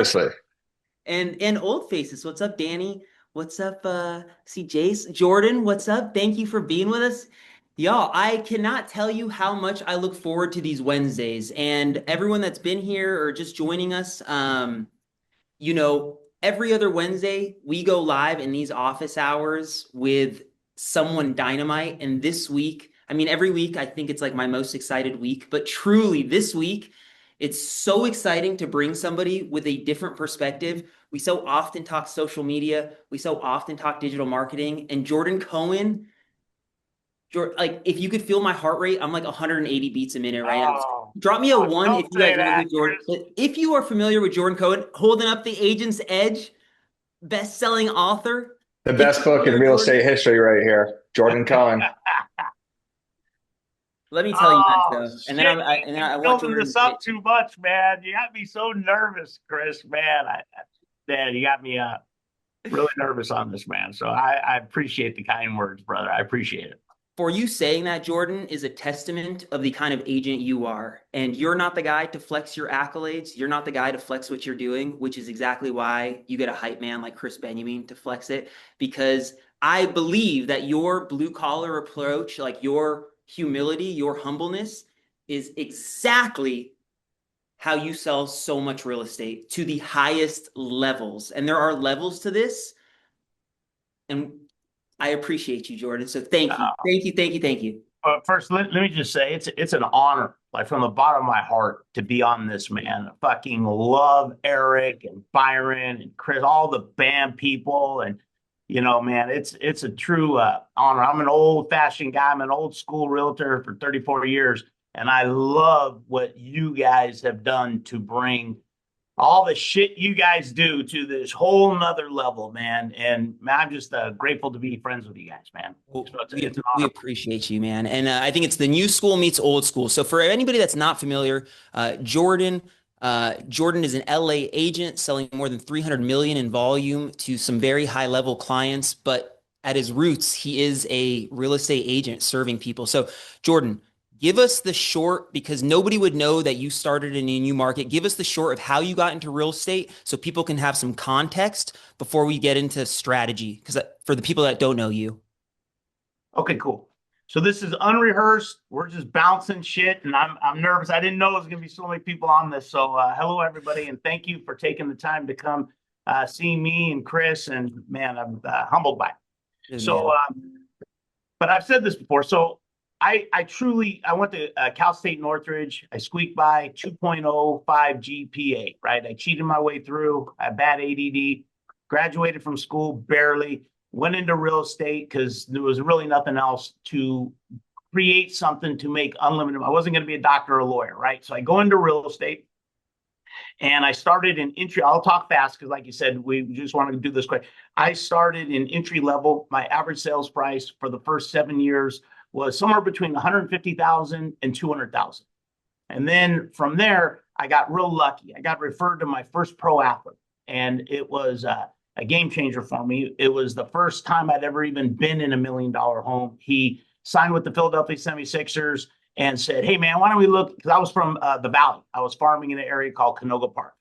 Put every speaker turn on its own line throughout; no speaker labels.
Seriously.
And old faces. What's up, Danny? What's up, see Jace? Jordan, what's up? Thank you for being with us. Y'all, I cannot tell you how much I look forward to these Wednesdays. And everyone that's been here or just joining us, every other Wednesday we go live in these office hours with someone dynamite. And this week, I mean, every week I think it's like my most excited week, but truly this week, it's so exciting to bring somebody with a different perspective. We so often talk social media, we so often talk digital marketing, and Jordan Cohen. Like if you could feel my heart rate, I'm like 180 beats a minute right now.
Oh,
Drop me a
oh,
one if
don't
you
say
guys know
that,
who Jordan.
Chris.
If you are familiar with Jordan Cohen, holding up the Agent's Edge, best-selling author.
The
If
best
you're
book in
familiar with
real
Jordan,
estate history right here. Jordan Cohen.
let me tell you guys
Oh
though, and then
shit!
and then
You're
I want
building
Jordan
this
to say,
up too much, man. You got me so nervous, Chris. Man, you got me really nervous on this, man. So I appreciate the kind words, brother. I appreciate it.
for you saying that, Jordan, is a testament of the kind of agent you are. And you're not the guy to flex your accolades. You're not the guy to flex what you're doing, which is exactly why you get a hype man like Chris Benjamin to flex it. Because I believe that your blue collar approach, like your humility, your humbleness, is exactly how you sell so much real estate to the highest levels. And there are levels to this. And I appreciate you, Jordan. So thank you.
Uh,
Thank you. Thank you. Thank you.
but first, let me just say it's an honor, like from the bottom of my heart, to be on this, man. I fucking love Eric and Byron and Chris, all the band people, and man, it's a true honor. I'm an old fashioned guy. I'm an old school realtor for 34 years, and I love what you guys have done to bring all the shit you guys do to this whole nother level, man. And man, I'm just grateful to be friends with you guys, man.
Well,
So
we
it's an
we
honor.
appreciate you, man, and I think it's the new school meets old school. So for anybody that's not familiar, Jordan is an LA agent selling more than 300 million in volume to some very high level clients, but at his roots, he is a real estate agent serving people. So Jordan, give us the short because nobody would know that you started in a new market. Give us the short of how you got into real estate so people can have some context before we get into strategy. Because for the people that don't know you.
Okay, cool. So this is unrehearsed. We're just bouncing shit, and I'm nervous. I didn't know there was gonna be so many people on this. So hello everybody, and thank you for taking the time to come see me and Chris. And man, I'm humbled by it.
Good
So,
man.
but I've said this before. So I truly I went to Cal State Northridge. I squeaked by 2.05 GPA. Right, I cheated my way through. I had bad ADD. Graduated from school barely. Went into real estate because there was really nothing else to create something to make unlimited. I wasn't going to be a doctor or a lawyer, right? So I go into real estate and I started in entry. I'll talk fast because, like you said, we just wanted to do this quick. I started in entry level. My average sales price for the first 7 years was somewhere between 150,000 and 200,000. And then from there, I got real lucky. I got referred to my first pro athlete, and it was a game changer for me. It was the first time I'd ever even been in $1 million home. He signed with the Philadelphia 76ers and said, "Hey, man, why don't we look?" Because I was from the Valley. I was farming in an area called Canoga Park.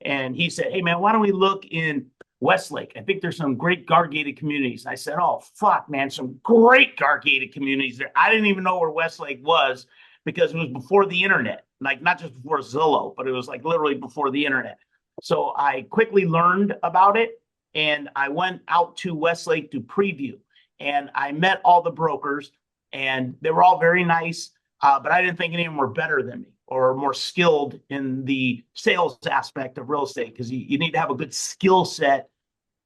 And he said, "Hey, man, why don't we look in Westlake? I think there's some great guard gated communities." And I said, "Oh, fuck, man, some great guard gated communities there." I didn't even know where Westlake was because it was before the internet, like not just before Zillow, but it was like literally before the internet. So I quickly learned about it and I went out to Westlake to preview and I met all the brokers and they were all very nice, but I didn't think any of them were better than me or more skilled in the sales aspect of real estate because you need to have a good skill set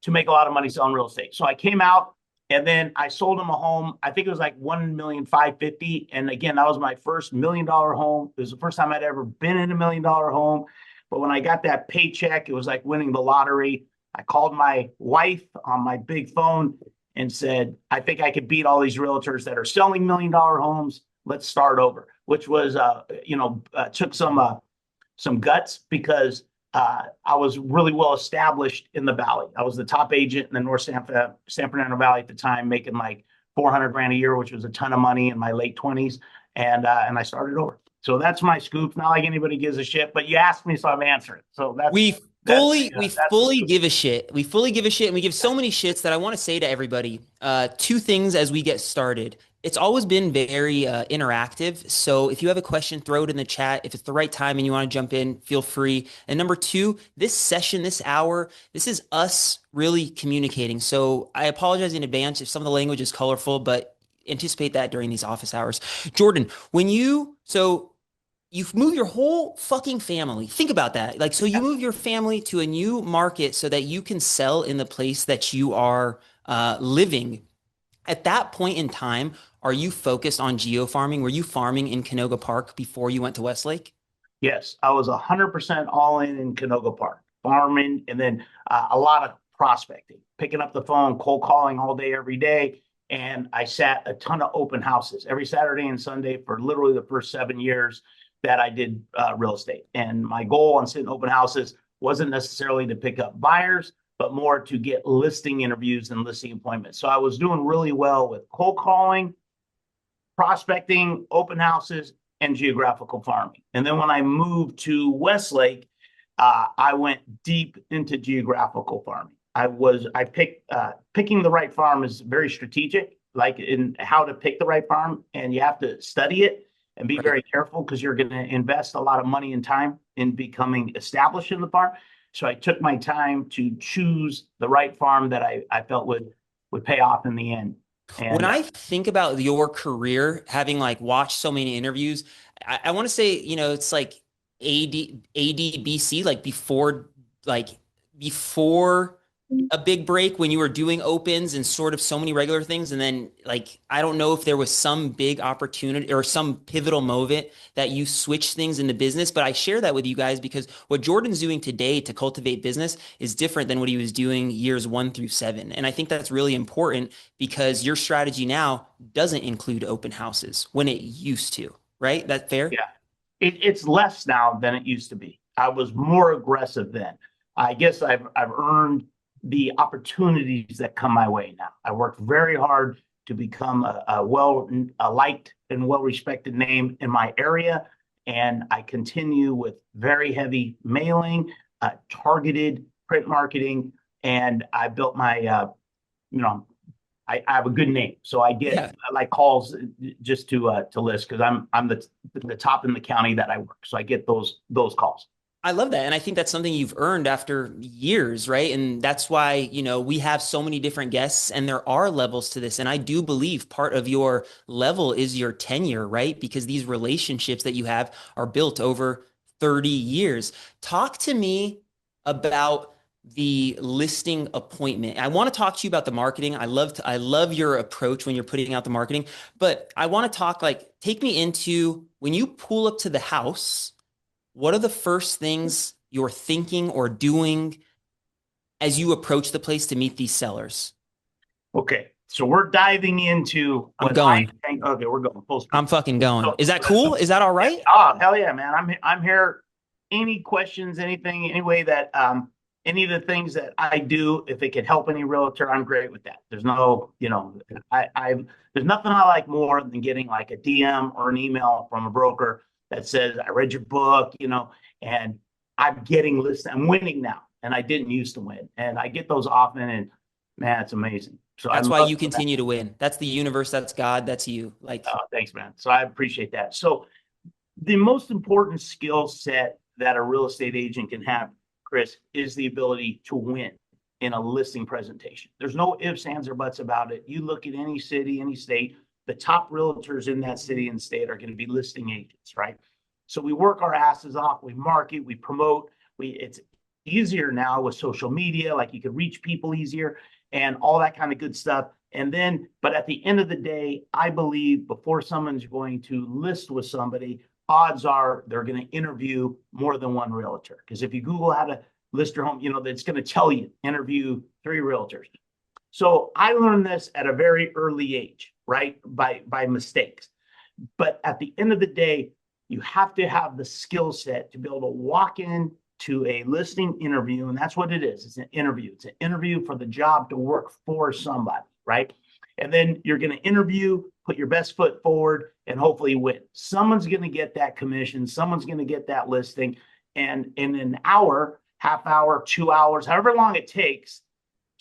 to make a lot of money selling real estate. So I came out and then I sold them a home. I think it was like 1,550,000. And again, that was my first $1 million home. It was the first time I'd ever been in $1 million home. But when I got that paycheck, it was like winning the lottery. I called my wife on my big phone and said, "I think I could beat all these realtors that are selling $1 million homes. Let's start over," which was, took some guts because I was really well established in the Valley. I was the top agent in the North San Fernando Valley at the time, making like 400 grand a year, which was a ton of money in my late 20s. And I started over. So that's my scoop. Not like anybody gives a shit, but you asked me, so I'm answering. So that's
We We fully give a shit. We fully give a shit, and we give so many shits that I want to say to everybody. Two things as we get started. It's always been very interactive. So if you have a question, throw it in the chat. If it's the right time and you want to jump in, feel free. And number two, this session, this hour, this is us really communicating. So I apologize in advance if some of the language is colorful, but anticipate that during these office hours. Jordan, you move your whole fucking family. Think about that. Like, so you move your family to a new market so that you can sell in the place that you are living. At that point in time, are you focused on geo farming? Were you farming in Canoga Park before you went to Westlake?
Yes, I was 100% all in Canoga Park, farming, and then a lot of prospecting, picking up the phone, cold calling all day, every day. And I sat a ton of open houses every Saturday and Sunday for literally the first 7 years that I did real estate. And my goal on sitting open houses wasn't necessarily to pick up buyers, but more to get listing interviews and listing appointments. So I was doing really well with cold calling, prospecting, open houses, and geographical farming. And then when I moved to Westlake, I went deep into geographical farming. Picking the right farm is very strategic, like in how to pick the right farm, and you have to study it and be very careful because you're going to invest a lot of money and time in becoming established in the farm. So I took my time to choose the right farm that I felt would pay off in the end. And
when I think about your career, having like watched so many interviews, I want to say, it's like ADBC, before a big break when you were doing opens and sort of so many regular things. And then I don't know if there was some big opportunity or some pivotal moment that you switched things into business, but I share that with you guys because what Jordan's doing today to cultivate business is different than what he was doing years 1 through 7. And I think that's really important because your strategy now doesn't include open houses when it used to, right? That fair?
Yeah, it's less now than it used to be. I was more aggressive then. I guess I've earned the opportunities that come my way now. I worked very hard to become a liked and well-respected name in my area. And I continue with very heavy mailing, targeted print marketing, and I built my, I have a good name. So I get like calls just to list because I'm the top in the county that I work. So I get those calls.
I love that. And I think that's something you've earned after years, right? And that's why, we have so many different guests and there are levels to this. And I do believe part of your level is your tenure, right? Because these relationships that you have are built over 30 years. Talk to me about the listing appointment. I want to talk to you about the marketing. I love your approach when you're putting out the marketing, but I want to talk take me into when you pull up to the house. What are the first things you're thinking or doing as you approach the place to meet these sellers?
Okay, so we're diving into.
I'm going.
Okay, we're going. Full speed.
I'm fucking going. Is that cool? Is that all right?
Oh, hell yeah, man! I'm here. Any questions? Anything? Any way that any of the things that I do, if it could help any realtor, I'm great with that. There's no, there's nothing I like more than getting like a DM or an email from a broker that says, I read your book, and I'm getting lists. I'm winning now. And I didn't used to win. And I get those often, and man, it's amazing. So
that's why you continue to win. That's the universe. That's God. That's you.
Oh, thanks, man. So I appreciate that. So the most important skill set that a real estate agent can have, Chris, is the ability to win in a listing presentation. There's no ifs, ands, or buts about it. You look at any city, any state, the top realtors in that city and state are going to be listing agents, right? So we work our asses off, we market, we promote, it's easier now with social media, like you could reach people easier and all that kind of good stuff. And then, but at the end of the day, I believe before someone's going to list with somebody, odds are they're going to interview more than one realtor. Because if you Google how to list your home, it's going to tell you interview 3 realtors. So I learned this at a very early age, right? By mistakes. But at the end of the day, you have to have the skill set to be able to walk in to a listing interview. And that's what it is. It's an interview. It's an interview for the job to work for somebody, right? And then you're going to interview, put your best foot forward, and hopefully win. Someone's going to get that commission. Someone's going to get that listing. And in an hour, half hour, 2 hours, however long it takes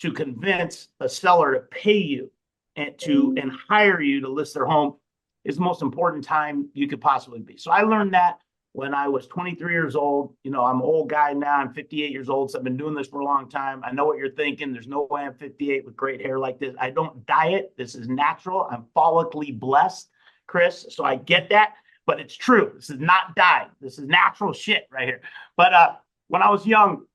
to convince a seller to pay you and hire you to list their home is the most important time you could possibly be. So I learned that when I was 23 years old. I'm an old guy now. I'm 58 years old. So I've been doing this for a long time. I know what you're thinking. There's no way I'm 58 with great hair like this. I don't diet. This is natural. I'm follically blessed, Chris. So I get that, but it's true. This is not diet. This is natural shit right here. But when I was young,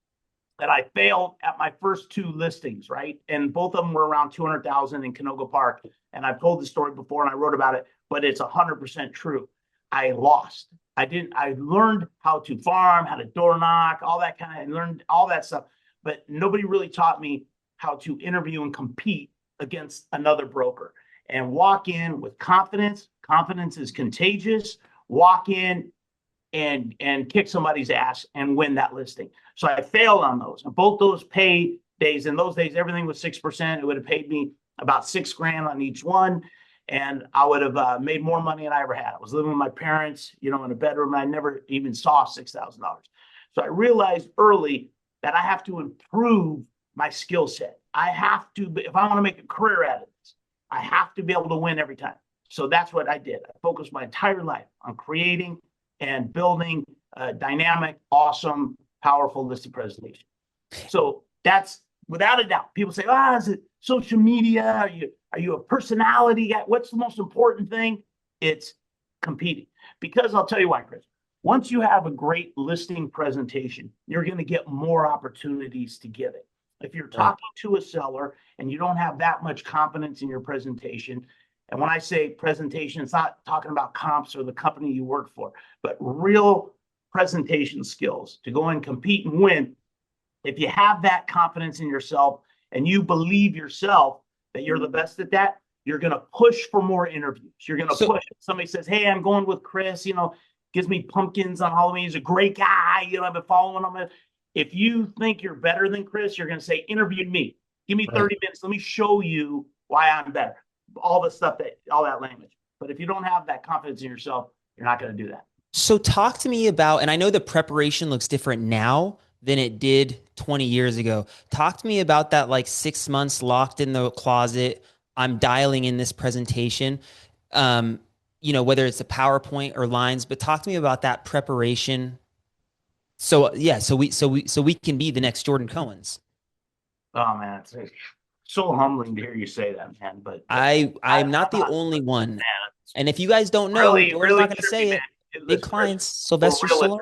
that I failed at my first two listings, right? And both of them were around 200,000 in Canoga Park. And I've told the story before and I wrote about it, but it's 100% true. I lost. I learned how to farm, how to door knock, all that kind of, and learned all that stuff. But nobody really taught me how to interview and compete against another broker and walk in with confidence. Confidence is contagious. Walk in and kick somebody's ass and win that listing. So I failed on those. And both those pay days, in those days, everything was 6%. It would have paid me about $6,000 on each one. And I would have made more money than I ever had. I was living with my parents, in a bedroom, and I never even saw $6,000. So I realized early that I have to improve my skill set. I have to, if I want to make a career out of this, I have to be able to win every time. So that's what I did. I focused my entire life on creating and building a dynamic, awesome, powerful listing presentation. So that's without a doubt. People say, is it social media? Are you a personality guy? What's the most important thing? It's competing. Because I'll tell you why, Chris. Once you have a great listing presentation, you're going to get more opportunities to give it. If you're talking to a seller and you don't have that much confidence in your presentation, and when I say presentation, it's not talking about comps or the company you work for, but real presentation skills to go and compete and win. If you have that confidence in yourself and you believe yourself that you're the best at that, you're going to push for more interviews. You're going to push. Somebody says, hey, I'm going with Chris, gives me pumpkins on Halloween. He's a great guy. I've been following him. If you think you're better than Chris, you're going to say, interview me. Give me 30 minutes. Let me show you why I'm better. All that language. But if you don't have that confidence in yourself, you're not going to do that.
So talk to me about, and I know the preparation looks different now than it did 20 years ago. Talk to me about that, like 6 months locked in the closet. I'm dialing in this presentation, whether it's a PowerPoint or lines, but talk to me about that preparation. So yeah, so we can be the next Jordan Cohens.
Oh man, it's so humbling to hear you say that, man. But
I'm not the only one. Man, and if you guys don't know, Jordan's not going to say it. Big clients, Sylvester Stallone.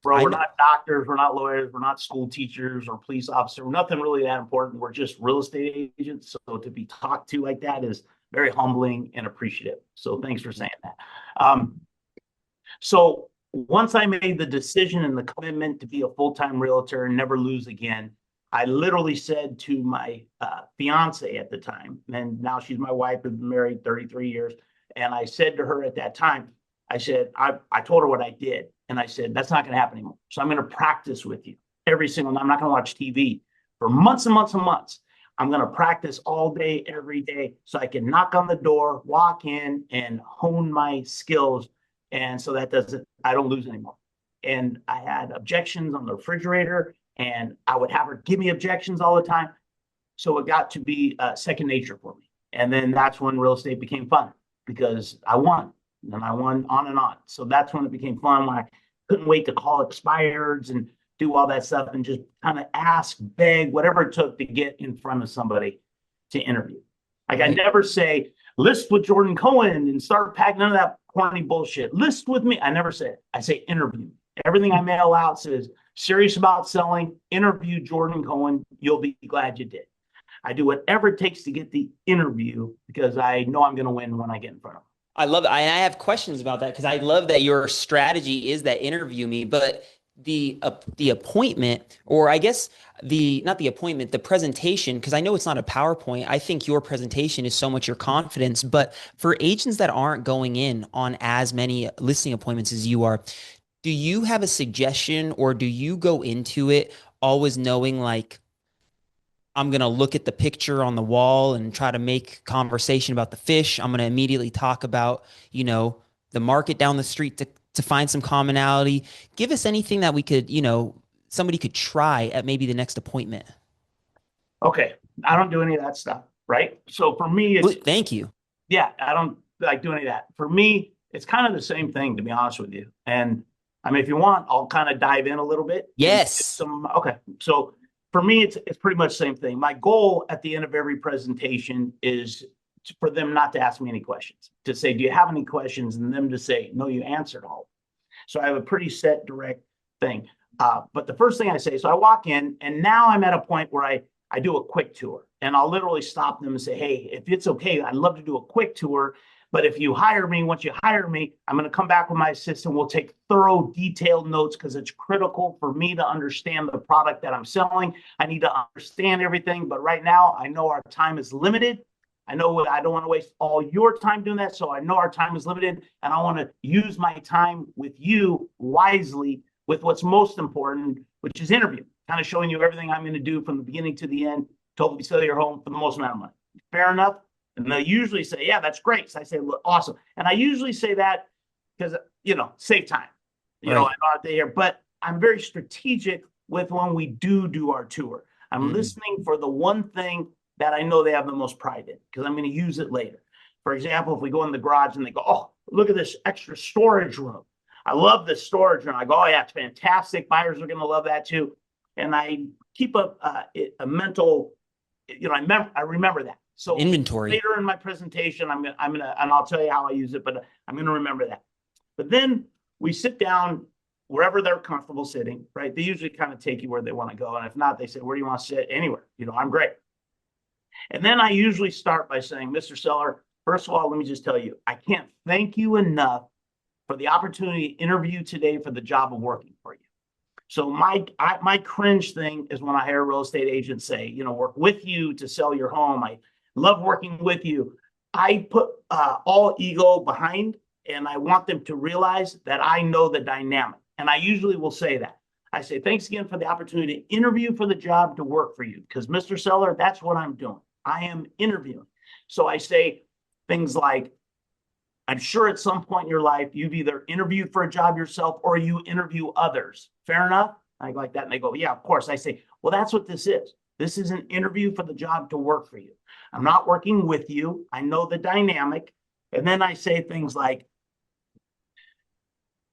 Bro, we're not doctors, we're not lawyers, we're not school teachers or police officers. We're nothing really that important. We're just real estate agents. So to be talked to like that is very humbling and appreciative. So thanks for saying that. So once I made the decision and the commitment to be a full-time realtor and never lose again, I literally said to my fiance at the time, and now she's my wife, we've been married 33 years. And I said to her at that time, I said, I told her what I did. And I said, that's not going to happen anymore. So I'm going to practice with you every single night. I'm not going to watch TV for months and months and months. I'm going to practice all day, every day, so I can knock on the door, walk in and hone my skills. And so I don't lose anymore. And I had objections on the refrigerator and I would have her give me objections all the time. So it got to be second nature for me. And then that's when real estate became fun because I won. And I won on and on. So that's when it became fun, when I couldn't wait to call expireds and do all that stuff and just kind of ask, beg, whatever it took to get in front of somebody to interview. Like I never say, list with Jordan Cohen and start packing none of that corny bullshit. List with me. I never say it. I say interview. Everything I mail out says, serious about selling, interview Jordan Cohen. You'll be glad you did. I do whatever it takes to get the interview because I know I'm going to win when I get in front of them.
I love it. I have questions about that because I love that your strategy is that interview me, but the appointment, or I guess not the appointment, the presentation, because I know it's not a PowerPoint. I think your presentation is so much your confidence, but for agents that aren't going in on as many listing appointments as you are, do you have a suggestion or do you go into it always knowing like, I'm going to look at the picture on the wall and try to make conversation about the fish. I'm going to immediately talk about, the market down the street to find some commonality. Give us anything that we could, somebody could try at maybe the next appointment?
Okay. I don't do any of that stuff, right? So for me, it's,
Thank you.
yeah, I don't like do any of that. For me, it's kind of the same thing, to be honest with you. And I mean, if you want, I'll kind of dive in a little bit.
Yes.
Okay. So for me, it's pretty much the same thing. My goal at the end of every presentation is for them not to ask me any questions, to say, do you have any questions? And them to say, no, you answered all. So I have a pretty set, direct thing. But the first thing I say, so I walk in, and now I'm at a point where I do a quick tour, and I'll literally stop them and say, hey, if it's okay, I'd love to do a quick tour. But if you hire me, once you hire me, I'm going to come back with my assistant. We'll take thorough, detailed notes because it's critical for me to understand the product that I'm selling. I need to understand everything. But right now, I know our time is limited. I know I don't want to waste all your time doing that. So I know our time is limited, and I want to use my time with you wisely with what's most important, which is interview, kind of showing you everything I'm going to do from the beginning to the end to hopefully sell your home for the most amount of money. Fair enough? And they usually say, yeah, that's great. So I say, look, awesome. And I usually say that because, save time. I know out there, but I'm very strategic with when we do our tour. I'm listening for the one thing that I know they have the most pride in, because I'm going to use it later. For example, if we go in the garage and they go, oh, look at this extra storage room. I love this storage room. I go, oh, yeah, it's fantastic. Buyers are going to love that too. And I keep a mental, I remember that. So
inventory
later in my presentation, I'm gonna, and I'll tell you how I use it, but I'm gonna remember that. But then we sit down wherever they're comfortable sitting, right? They usually kind of take you where they want to go, and if not, they say, "Where do you want to sit?" Anywhere, I'm great. And then I usually start by saying, "Mr. Seller, first of all, let me just tell you, I can't thank you enough for the opportunity to interview today for the job of working for you." So my cringe thing is when I hear a real estate agent say, work with you to sell your home. I love working with you. I put all ego behind, and I want them to realize that I know the dynamic. And I usually will say that. I say, thanks again for the opportunity to interview for the job to work for you. Because Mr. Seller, that's what I'm doing. I am interviewing. So I say things like, I'm sure at some point in your life, you've either interviewed for a job yourself or you interview others. Fair enough? I go like that. And they go, yeah, of course. I say, well, that's what this is. This is an interview for the job to work for you. I'm not working with you. I know the dynamic. And then I say things like,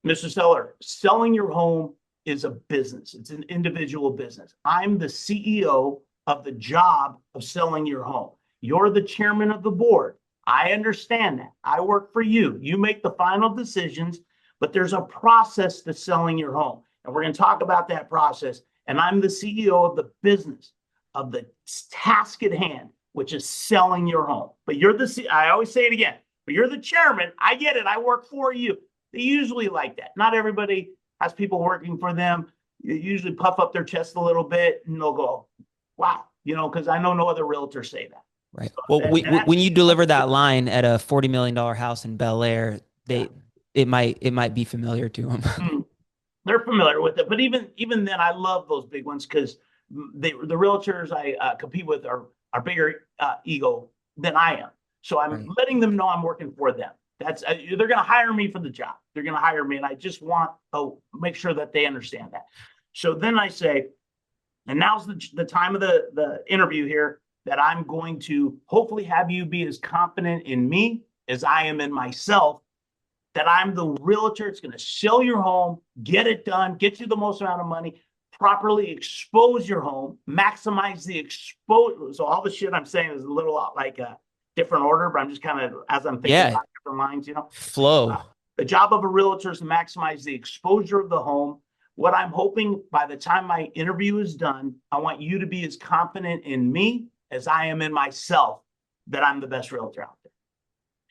Mr. Seller, selling your home is a business. It's an individual business. I'm the CEO of the job of selling your home. You're the chairman of the board. I understand that. I work for you. You make the final decisions, but there's a process to selling your home. And we're going to talk about that process. And I'm the CEO of the business, of the task at hand, which is selling your home. But you're I always say it again, but you're the chairman. I get it. I work for you. They usually like that. Not everybody has people working for them. You usually puff up their chest a little bit and they'll go, wow, because I know no other realtors say that.
Right. Well, when you deliver that line at a $40 million house in Bel Air, it might be familiar to them.
They're familiar with it, but even then, I love those big ones because the realtors I compete with are bigger ego than I am. So I'm letting them know I'm working for them. That's they're going to hire me for the job. They're going to hire me, and I just want to make sure that they understand that. So then I say, and now's the time of the interview here, that I'm going to hopefully have you be as confident in me as I am in myself, that I'm the realtor. It's going to sell your home, get it done, get you the most amount of money, properly expose your home, maximize the exposure. So all the shit I'm saying is a little like a different order, but I'm just kind of, as I'm thinking about different lines,
flow.
The job of a realtor is to maximize the exposure of the home. What I'm hoping by the time my interview is done, I want you to be as confident in me as I am in myself, that I'm the best realtor out there.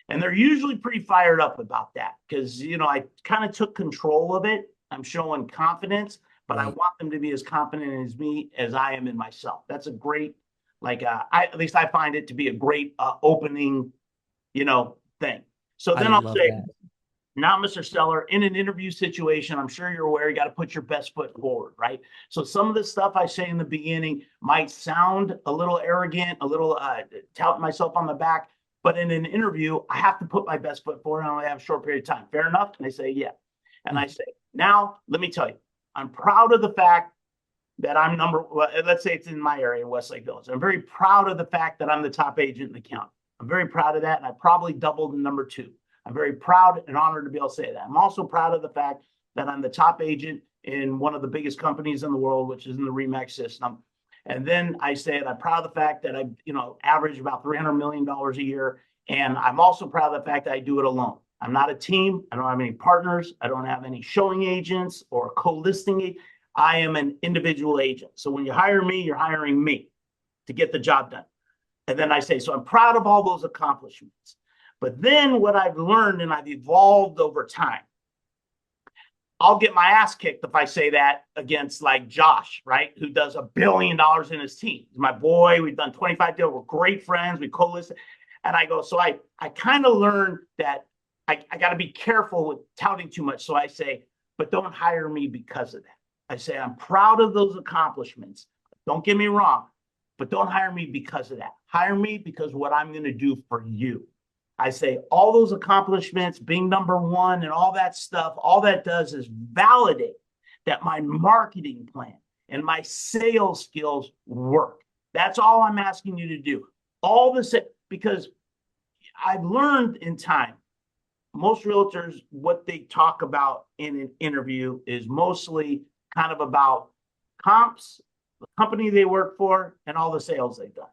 And they're usually pretty fired up about that because, I kind of took control of it. I'm showing confidence, but I want them to be as confident as me as I am in myself. That's a great, at least I find it to be a great opening, thing. So then I'll say, now, Mr. Seller, in an interview situation, I'm sure you're aware, you got to put your best foot forward, right? So some of the stuff I say in the beginning might sound a little arrogant, a little tout myself on the back, but in an interview, I have to put my best foot forward. I only have a short period of time. Fair enough? And they say, yeah. And I say, now, let me tell you, I'm proud of the fact that I'm let's say it's in my area, Westlake Village. I'm very proud of the fact that I'm the top agent in the county. I'm very proud of that. And I probably doubled in number 2. I'm very proud and honored to be able to say that. I'm also proud of the fact that I'm the top agent in one of the biggest companies in the world, which is in the RE/MAX system. And then I say that I'm proud of the fact that I, average about $300 million a year. And I'm also proud of the fact that I do it alone. I'm not a team. I don't have any partners. I don't have any showing agents or co-listing. I am an individual agent. So when you hire me, you're hiring me to get the job done. And then I say, so I'm proud of all those accomplishments. But then what I've learned and I've evolved over time, I'll get my ass kicked if I say that against like Josh, right? Who does $1 billion in his team. He's my boy. We've done 25 deals. We're great friends. We co-listed. And I go, so I kind of learned that I got to be careful with touting too much. So I say, but don't hire me because of that. I say, I'm proud of those accomplishments. Don't get me wrong, but don't hire me because of that. Hire me because what I'm going to do for you. I say all those accomplishments, being number 1 and all that stuff, all that does is validate that my marketing plan and my sales skills work. That's all I'm asking you to do. All the same, because I've learned in time, most realtors, what they talk about in an interview is mostly kind of about comps, the company they work for, and all the sales they've done.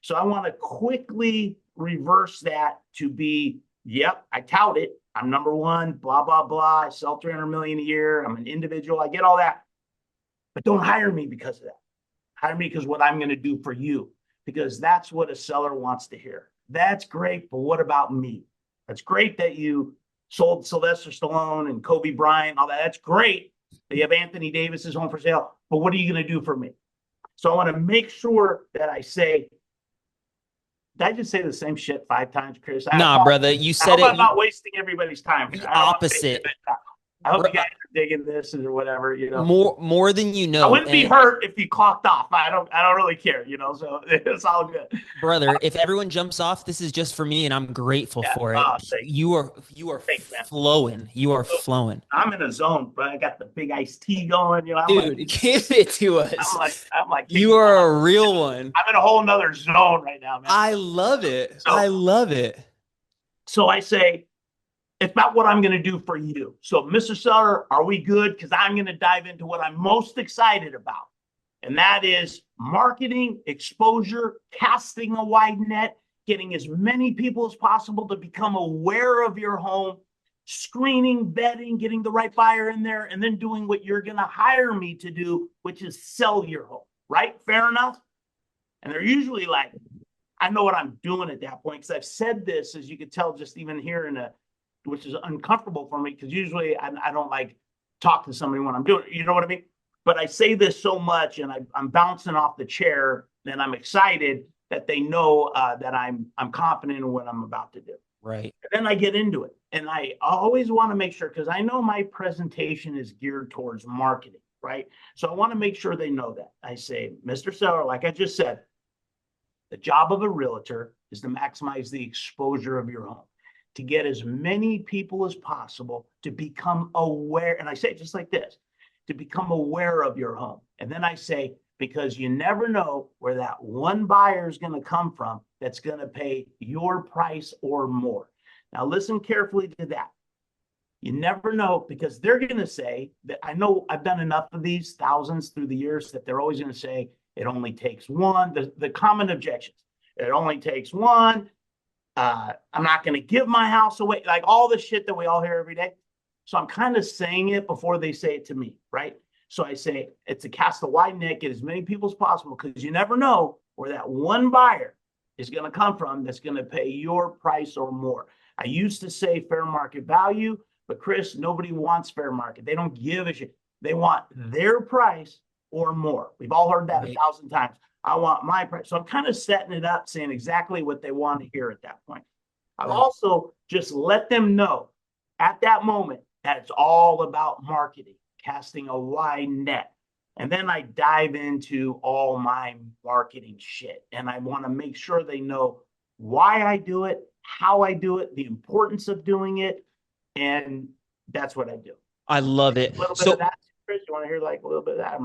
So I want to quickly reverse that to be, yep, I tout it. I'm number 1, blah, blah, blah. I sell 300 million a year. I'm an individual. I get all that. But don't hire me because of that. Hire me because what I'm going to do for you, because that's what a seller wants to hear. That's great, but what about me? That's great that you sold Sylvester Stallone and Kobe Bryant, all that. That's great that you have Anthony Davis's home for sale, but what are you going to do for me? So I want to make sure that I say, did I just say the same shit 5 times, Chris?
Nah, brother, you said
I hope
it.
I'm not wasting everybody's time.
The opposite.
I hope you guys are digging this or whatever,
More than you know.
I wouldn't be hurt if you clocked off. I don't really care, so it's all good.
Brother, if everyone jumps off, this is just for me and I'm grateful for it. You are
Thanks,
flowing. You are flowing.
I'm in a zone, but I got the big iced tea going,
Dude, give it to us.
I'm like
you are a real one.
I'm in a whole nother zone right now, man.
I love it. I love it.
So I say, it's about what I'm going to do for you. So, Mr. Seller, are we good? Because I'm going to dive into what I'm most excited about. And that is marketing, exposure, casting a wide net, getting as many people as possible to become aware of your home, screening, vetting, getting the right buyer in there, and then doing what you're going to hire me to do, which is sell your home. Right? Fair enough? And they're usually like, I know what I'm doing at that point, because I've said this, as you could tell, just even here which is uncomfortable for me, because usually I don't like talk to somebody when I'm doing it. You know what I mean? But I say this so much, and I'm bouncing off the chair, and I'm excited that they know that I'm confident in what I'm about to do.
Right.
And then I get into it, and I always want to make sure, because I know my presentation is geared towards marketing, right? So I want to make sure they know that. I say, Mr. Seller, like I just said, the job of a realtor is to maximize the exposure of your home, to get as many people as possible to become aware. And I say it just like this, to become aware of your home. And then I say, because you never know where that one buyer is going to come from that's going to pay your price or more. Now, listen carefully to that. You never know, because they're going to say that, I know I've done enough of these thousands through the years, that they're always going to say, it only takes one. The common objections. It only takes one. I'm not going to give my house away. Like all the shit that we all hear every day. So I'm kind of saying it before they say it to me, right? So I say it's to cast a wide net, get as many people as possible, because you never know where that one buyer is going to come from that's going to pay your price or more. I used to say fair market value, but Chris, nobody wants fair market. They don't give a shit. They want their price or more. We've all heard that 1,000 times. I want my price. So I'm kind of setting it up, saying exactly what they want to hear at that point. I've also just let them know at that moment that it's all about marketing, casting a wide net. And then I dive into all my marketing shit. And I want to make sure they know why I do it, how I do it, the importance of doing it. And that's what I do.
I love it.
A little bit of that, Chris. You want to hear like a little bit of that?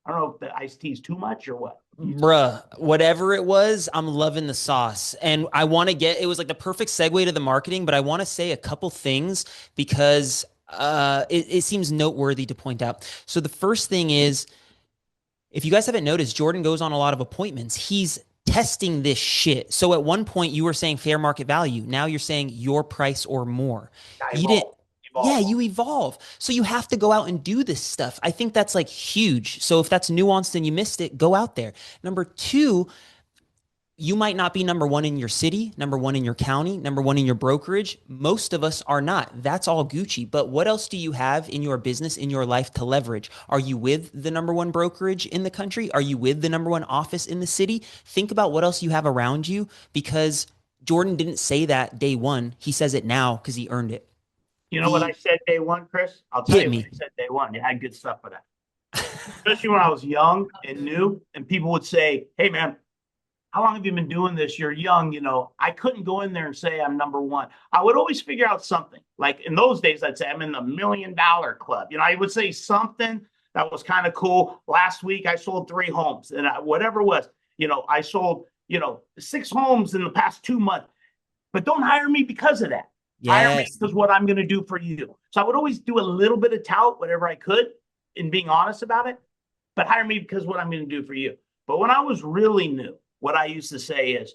I don't know if the iced tea is too much or what.
Bruh, whatever it was, I'm loving the sauce. And I want to it was like the perfect segue to the marketing, but I want to say a couple things because it seems noteworthy to point out. So the first thing is, if you guys haven't noticed, Jordan goes on a lot of appointments. He's testing this shit. So at one point you were saying fair market value. Now you're saying your price or more. You didn't. Yeah, you evolve. So you have to go out and do this stuff. I think that's like huge. So if that's nuanced and you missed it, go out there. Number two, you might not be number one in your city, number one in your county, number one in your brokerage. Most of us are not. That's all Gucci. But what else do you have in your business, in your life to leverage? Are you with the number one brokerage in the country? Are you with the number one office in the city? Think about what else you have around you, because Jordan didn't say that day one. He says it now because he earned it.
You know what I said day one, Chris? I'll tell you what I said day one. You had good stuff for that. Especially when I was young and new, and people would say, hey, man, how long have you been doing this? You're young, I couldn't go in there and say I'm number one. I would always figure out something. Like in those days, I'd say I'm in the $1 million club. I would say something that was kind of cool. Last week, I sold 3 homes, and whatever it was, I sold, 6 homes in the past 2 months. But don't hire me because of that.
Yes.
Hire me because what I'm going to do for you. So I would always do a little bit of tout, whatever I could, in being honest about it. But hire me because what I'm going to do for you. But when I was really new, what I used to say is,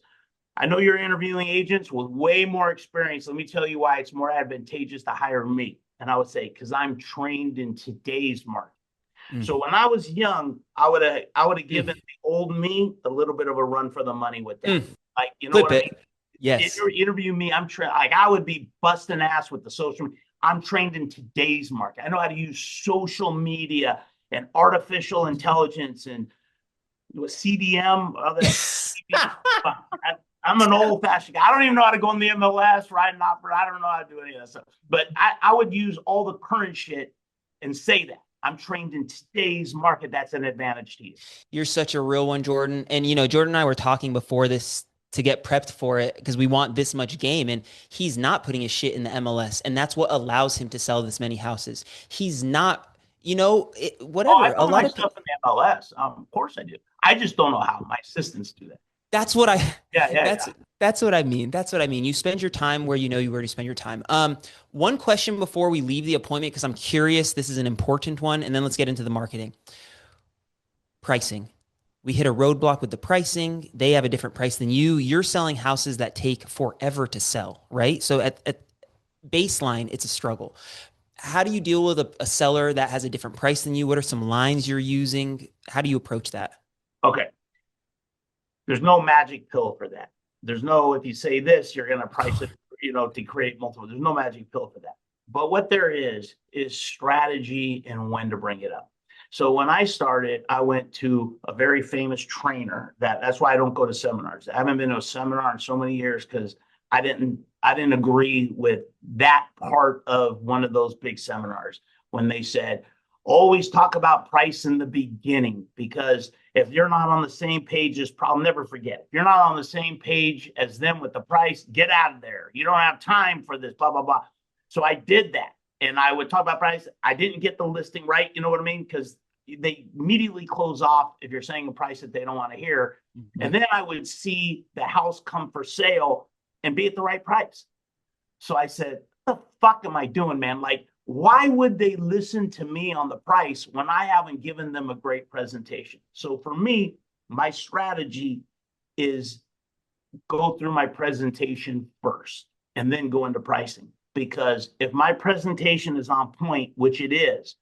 I know you're interviewing agents with way more experience. Let me tell you why it's more advantageous to hire me. And I would say, because I'm trained in today's market. So when I was young, I would have given the old me a little bit of a run for the money with that. Like, you know
Flip
what I
it.
mean?
Yes.
Interview me. I'm like, I would be busting ass with the social media. I'm trained in today's market. I know how to use social media and artificial intelligence and CDM. I'm an old fashioned guy. I don't even know how to go in the MLS, write an opera. I don't know how to do any of that stuff. But I would use all the current shit and say that. I'm trained in today's market. That's an advantage to you.
You're such a real one, Jordan. And, Jordan and I were talking before this to get prepped for it because we want this much game. And he's not putting his shit in the MLS. And that's what allows him to sell this many houses. He's not, whatever.
I put my stuff in the MLS. Of course I do. I just don't know how. My assistants do that.
That's what that's what I mean. That's what I mean. You spend your time where you already spend your time. One question before we leave the appointment, because I'm curious, this is an important one, and then let's get into the marketing. Pricing. We hit a roadblock with the pricing. They have a different price than you. You're selling houses that take forever to sell, right? So at baseline, it's a struggle. How do you deal with a seller that has a different price than you? What are some lines you're using? How do you approach that?
Okay. There's no magic pill for that. There's no, if you say this, you're going to price it, to create multiple. There's no magic pill for that. But what there is strategy and when to bring it up. So when I started, I went to a very famous trainer. That's why I don't go to seminars. I haven't been to a seminar in so many years because I didn't agree with that part of one of those big seminars when they said, always talk about price in the beginning, because if you're not on the same page as, I'll never forget, if you're not on the same page as them with the price, get out of there. You don't have time for this, blah, blah, blah. So I did that. And I would talk about price. I didn't get the listing right. You know what I mean? Because they immediately close off if you're saying a price that they don't want to hear. Mm-hmm. And then I would see the house come for sale and be at the right price. So I said, what the fuck am I doing, man? Like, why would they listen to me on the price when I haven't given them a great presentation? So for me, my strategy is go through my presentation first and then go into pricing. Because if my presentation is on point, which it is,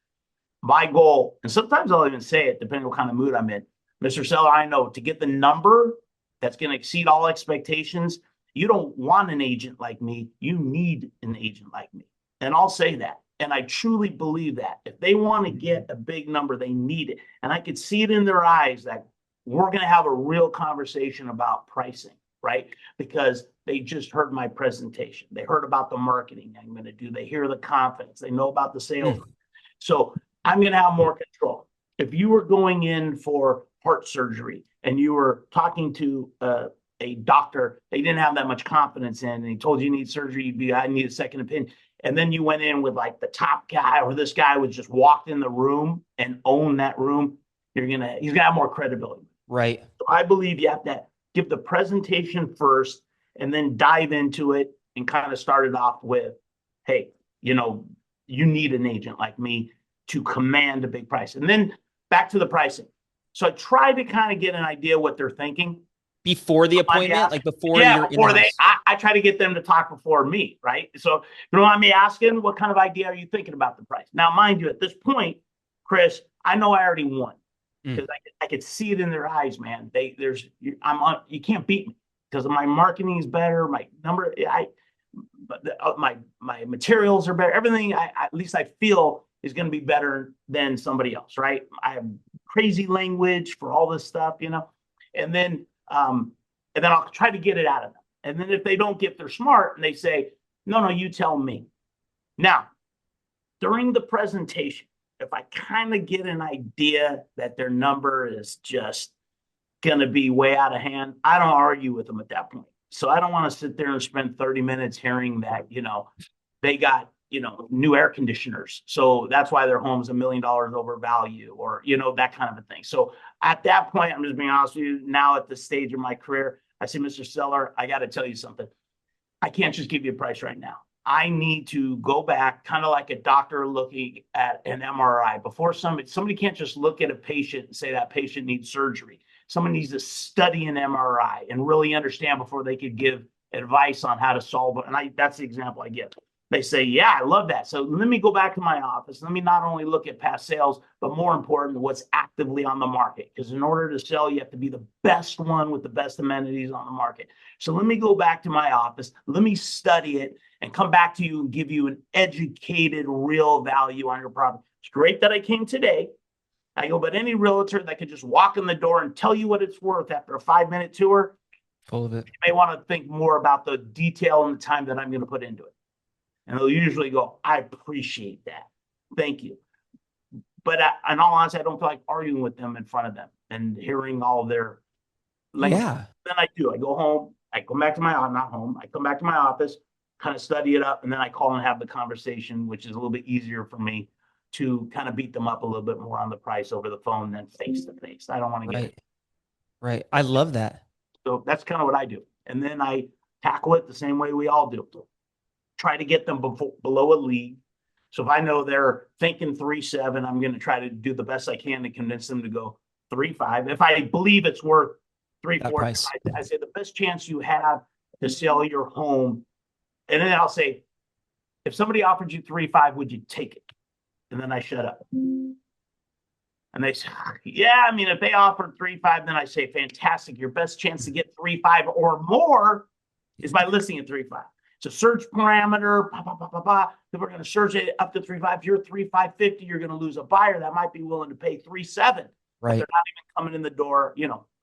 my goal, and sometimes I'll even say it, depending on what kind of mood I'm in, Mr. Seller, I know to get the number that's going to exceed all expectations, you don't want an agent like me. You need an agent like me. And I'll say that. And I truly believe that. If they want to get a big number, they need it. And I could see it in their eyes that we're going to have a real conversation about pricing, right? Because they just heard my presentation. They heard about the marketing I'm going to do. They hear the confidence. They know about the sales. So I'm going to have more control. If you were going in for heart surgery and you were talking to a doctor they didn't have that much confidence in, and he told you need surgery, I need a second opinion. And then you went in with like the top guy, or this guy would just walk in the room and own that room. he's gonna have more credibility.
Right.
So I believe you have to give the presentation first and then dive into it and kind of start it off with, hey, you need an agent like me to command a big price. And then back to the pricing. So I try to kind of get an idea what they're thinking.
Before the appointment, like before you're
before
in the
I try to get them to talk before me, right? So if you don't mind me asking, what kind of idea are you thinking about the price? Now, mind you, at this point, Chris, I know I already won because I could see it in their eyes, man. You can't beat me because my marketing is better. My number, my materials are better. Everything at least I feel is going to be better than somebody else, right? I have crazy language for all this stuff, and then I'll try to get it out of them. And then if they don't get, they're smart and they say, no, you tell me. Now, during the presentation, if I kind of get an idea that their number is just going to be way out of hand, I don't argue with them at that point. So I don't want to sit there and spend 30 minutes hearing that, they got, new air conditioners. So that's why their home's $1 million over value or, that kind of a thing. So at that point, I'm just being honest with you, now at this stage of my career, I say, Mr. Seller, I got to tell you something. I can't just give you a price right now. I need to go back, kind of like a doctor looking at an MRI. Before somebody can't just look at a patient and say that patient needs surgery. Someone needs to study an MRI and really understand before they could give advice on how to solve it. And that's the example I give. They say, yeah, I love that. So let me go back to my office. Let me not only look at past sales, but more important, what's actively on the market. Because in order to sell, you have to be the best one with the best amenities on the market. So let me go back to my office. Let me study it and come back to you and give you an educated, real value on your property. It's great that I came today. I go, but any realtor that could just walk in the door and tell you what it's worth after a 5-minute tour,
full of it.
You may want to think more about the detail and the time that I'm going to put into it. And they'll usually go, I appreciate that. Thank you. But in all honesty, I don't feel like arguing with them in front of them and hearing all their language.
Yeah.
Then I do. I go home. I come back to not home. I come back to my office, kind of study it up, and then I call and have the conversation, which is a little bit easier for me to kind of beat them up a little bit more on the price over the phone than face to face. I don't want to get it.
Right. I love that.
So that's kind of what I do. And then I tackle it the same way we all do. Try to get them below a league. So if I know they're thinking 3.7, I'm going to try to do the best I can to convince them to go 3.5. If I believe it's worth 3.4, I say the best chance you have to sell your home. And then I'll say, if somebody offered you 3.5, would you take it? And then I shut up. And they say, yeah, I mean, if they offered 3.5, then I say, fantastic. Your best chance to get 3.5 or more is by listing at 3.5. It's a search parameter. Then we're going to search it up to 3.5. If you're 3.550, you're going to lose a buyer that might be willing to pay 3.7. Right. They're not even coming in the door.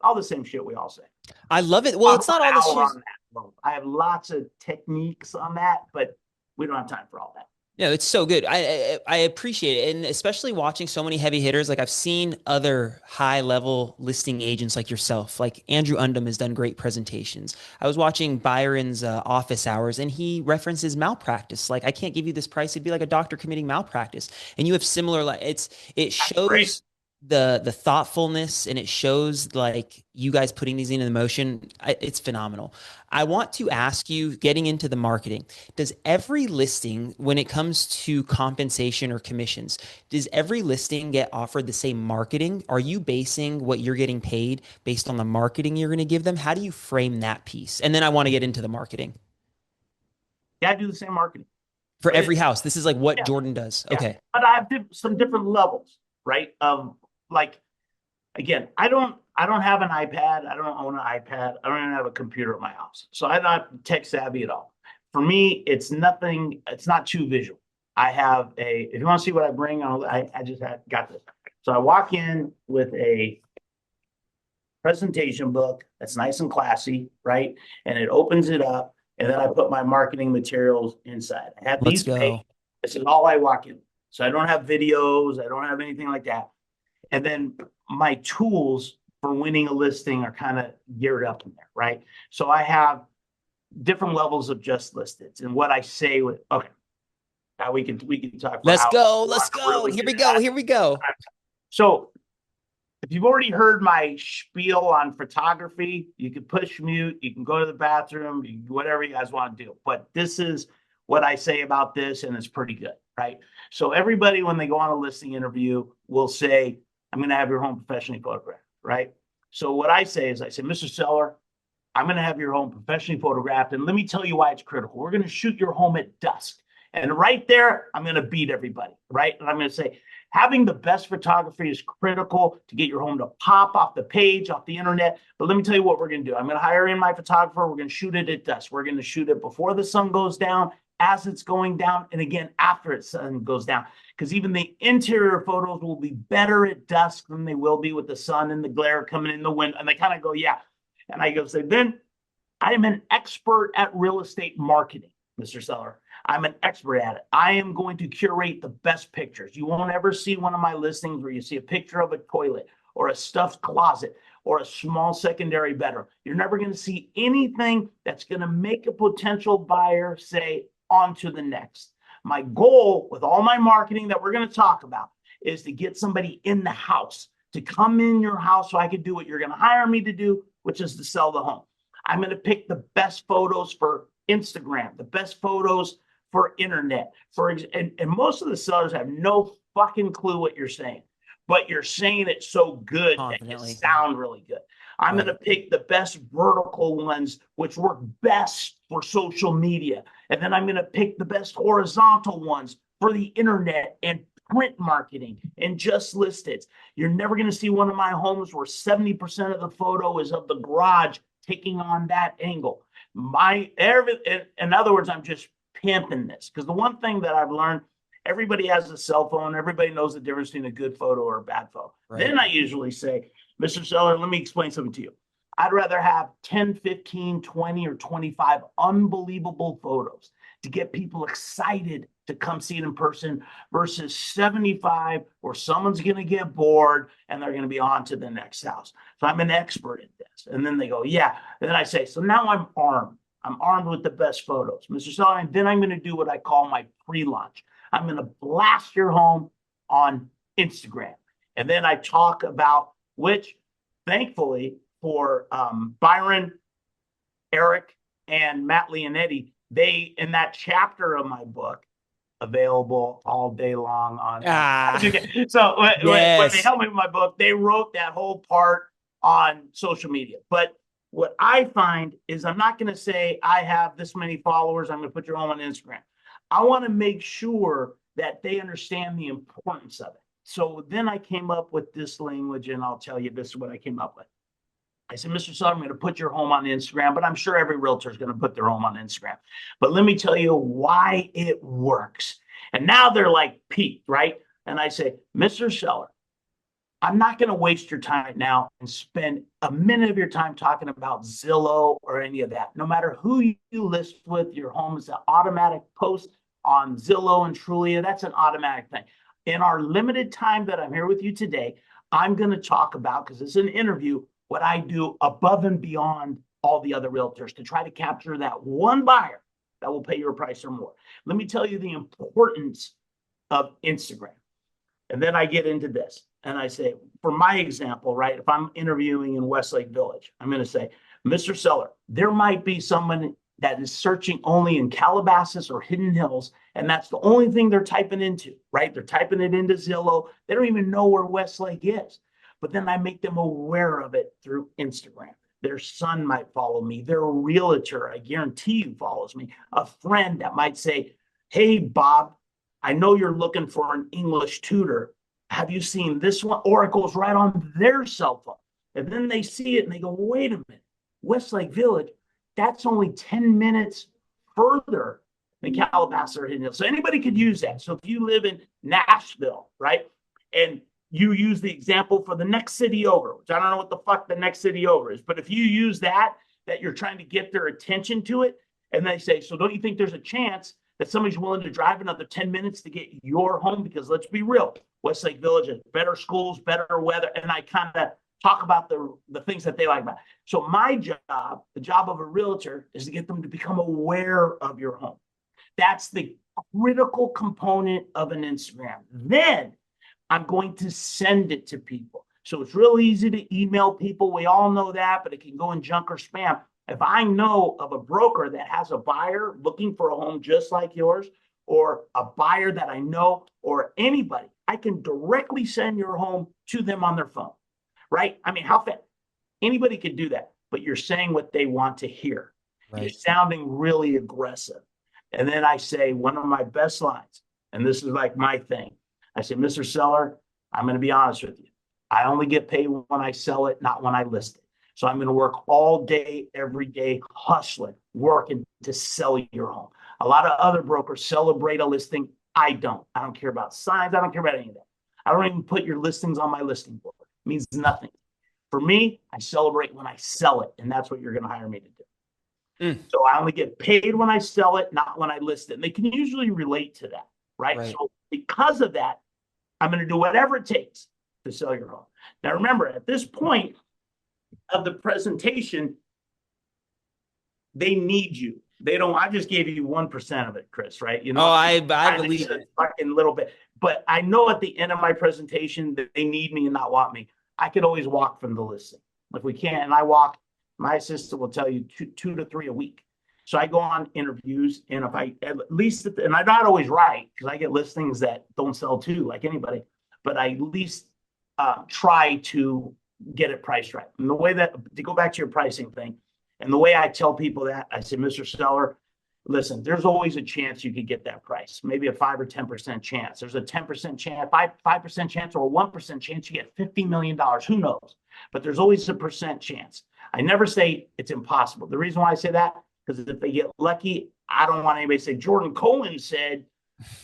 All the same shit we all say.
I love it. Well, it's not all this shit.
I have lots of techniques on that, but we don't have time for all that.
No, it's so good. I appreciate it. And especially watching so many heavy hitters. Like I've seen other high level listing agents like yourself, like Andrew Undum has done great presentations. I was watching Byron's office hours and he references malpractice. Like I can't give you this price. It'd be like a doctor committing malpractice. And you have similar, it shows the thoughtfulness and it shows like you guys putting these into motion. It's phenomenal. I want to ask you, getting into the marketing, does every listing, when it comes to compensation or commissions, does every listing get offered the same marketing? Are you basing what you're getting paid based on the marketing you're going to give them? How do you frame that piece? And then I want to get into the marketing.
Yeah, I do the same marketing.
For every house. This is like what Jordan does. Yeah. Okay.
But I have some different levels, right? Like, again, I don't have an iPad. I don't own an iPad. I don't even have a computer at my house. So I'm not tech savvy at all. For me, it's not too visual. I have if you want to see what I bring, I just got this. So I walk in with a presentation book that's nice and classy, right? And it opens it up. And then I put my marketing materials inside. I have these pages. This is all I walk in. So I don't have videos. I don't have anything like that. And then my tools for winning a listing are kind of geared up in there, right? So I have different levels of just listed and what I say with, okay, now we can talk.
Let's go. Here we go.
So if you've already heard my spiel on photography, you can push mute, you can go to the bathroom, you can do whatever you guys want to do. But this is what I say about this, and it's pretty good, right? So everybody, when they go on a listing interview, will say, I'm going to have your home professionally photographed, right? So what I say is, I say, Mr. Seller, I'm going to have your home professionally photographed, and let me tell you why it's critical. We're going to shoot your home at dusk. And right there, I'm going to beat everybody, right? And I'm going to say, having the best photography is critical to get your home to pop off the page, off the internet. But let me tell you what we're going to do. I'm going to hire in my photographer. We're going to shoot it at dusk. We're going to shoot it before the sun goes down, as it's going down, and again, after the sun goes down. Because even the interior photos will be better at dusk than they will be with the sun and the glare coming in the window. And they kind of go, yeah. And I go say, then I am an expert at real estate marketing, Mr. Seller. I'm an expert at it. I am going to curate the best pictures. You won't ever see one of my listings where you see a picture of a toilet or a stuffed closet or a small secondary bedroom. You're never going to see anything that's going to make a potential buyer say, on to the next. My goal with all my marketing that we're going to talk about is to get somebody in the house, to come in your house so I can do what you're going to hire me to do, which is to sell the home. I'm going to pick the best photos for Instagram, the best photos for internet. And most of the sellers have no fucking clue what you're saying, but you're saying it so good that you sound really good. I'm going to pick the best vertical ones, which work best for social media. And then I'm going to pick the best horizontal ones for the internet and print marketing and just listed. You're never going to see one of my homes where 70% of the photo is of the garage taking on that angle. In other words, I'm just pimping this, because the one thing that I've learned, everybody has a cell phone. Everybody knows the difference between a good photo or a bad photo. Right. Then I usually say, Mr. Seller, let me explain something to you. I'd rather have 10, 15, 20, or 25 unbelievable photos to get people excited to come see it in person versus 75 where someone's going to get bored and they're going to be on to the next house. So I'm an expert at this. And then they go, yeah. And then I say, so now I'm armed. I'm armed with the best photos, Mr. Seller. And then I'm going to do what I call my pre-launch. I'm going to blast your home on Instagram. And then I talk about, which thankfully for Byron, Eric, and Matt Leonetti, they, in that chapter of my book, available all day long on. So when they helped me with my book, they wrote that whole part on social media. But what I find is I'm not going to say I have this many followers, I'm going to put your home on Instagram. I want to make sure that they understand the importance of it. So then I came up with this language, and I'll tell you, this is what I came up with. I said, Mr. Seller, I'm going to put your home on Instagram, but I'm sure every realtor is going to put their home on Instagram. But let me tell you why it works. And now they're like peaked, right? And I say, Mr. Seller, I'm not going to waste your time right now and spend a minute of your time talking about Zillow or any of that. No matter who you list with, your home is an automatic post on Zillow and Trulia. That's an automatic thing. In our limited time that I'm here with you today, I'm going to talk about, because it's an interview, what I do above and beyond all the other realtors to try to capture that one buyer that will pay your price or more. Let me tell you the importance of Instagram. And then I get into this. And I say, for my example, right, if I'm interviewing in Westlake Village, I'm going to say, Mr. Seller, there might be someone that is searching only in Calabasas or Hidden Hills, and that's the only thing they're typing into, right? They're typing it into Zillow. They don't even know where Westlake is. But then I make them aware of it through Instagram. Their son might follow me. Their realtor, I guarantee you, follows me. A friend that might say, hey, Bob, I know you're looking for an English tutor. Have you seen this one? Or it goes right on their cell phone. And then they see it and they go, wait a minute, Westlake Village, that's only 10 minutes further than Calabasas or Hidden Hills. So anybody could use that. So if you live in Nashville, right, and you use the example for the next city over, which I don't know what the fuck the next city over is, but if you use that you're trying to get their attention to it, and they say, so don't you think there's a chance that somebody's willing to drive another 10 minutes to get your home? Because let's be real, Westlake Village has better schools, better weather, and I kind of talk about the things that they like about it. So my job, the job of a realtor, is to get them to become aware of your home. That's the critical component of an Instagram. Then I'm going to send it to people. So it's real easy to email people. We all know that, but it can go in junk or spam. If I know of a broker that has a buyer looking for a home just like yours, or a buyer that I know, or anybody, I can directly send your home to them on their phone, right? I mean, how fast? Anybody could do that, but you're saying what they want to hear. You're sounding really aggressive. And then I say one of my best lines, and this is like my thing. I say, Mr. Seller, I'm going to be honest with you. I only get paid when I sell it, not when I list it. So I'm going to work all day, every day, hustling, working to sell your home. A lot of other brokers celebrate a listing. I don't. I don't care about signs. I don't care about any of that. I don't even put your listings on my listing board. It means nothing. For me, I celebrate when I sell it, and that's what you're going to hire me to do. So I only get paid when I sell it, not when I list it. And they can usually relate to that, right? So because of that, I'm going to do whatever it takes to sell your home. Now, remember, at this point of the presentation, they need you. They don't. I just gave you 1% of it, Chris, right? You know,
I believe it.
Fucking little bit. But I know at the end of my presentation that they need me and not want me. I could always walk from the listing. If we can't, and I walk, my assistant will tell you two to three a week. So I go on interviews, and if I at least, and I'm not always right because I get listings that don't sell too, like anybody, but I at least try to get it priced right. And the way that, to go back to your pricing thing, and the way I tell people that, I say, Mr. Seller, listen, there's always a chance you could get that price, maybe a 5 or 10% chance. There's a 10% chance, 5% chance, or a 1% chance you get $50 million. Who knows? But there's always a percent chance. I never say it's impossible. The reason why I say that, because if they get lucky, I don't want anybody to say, Jordan Cohen said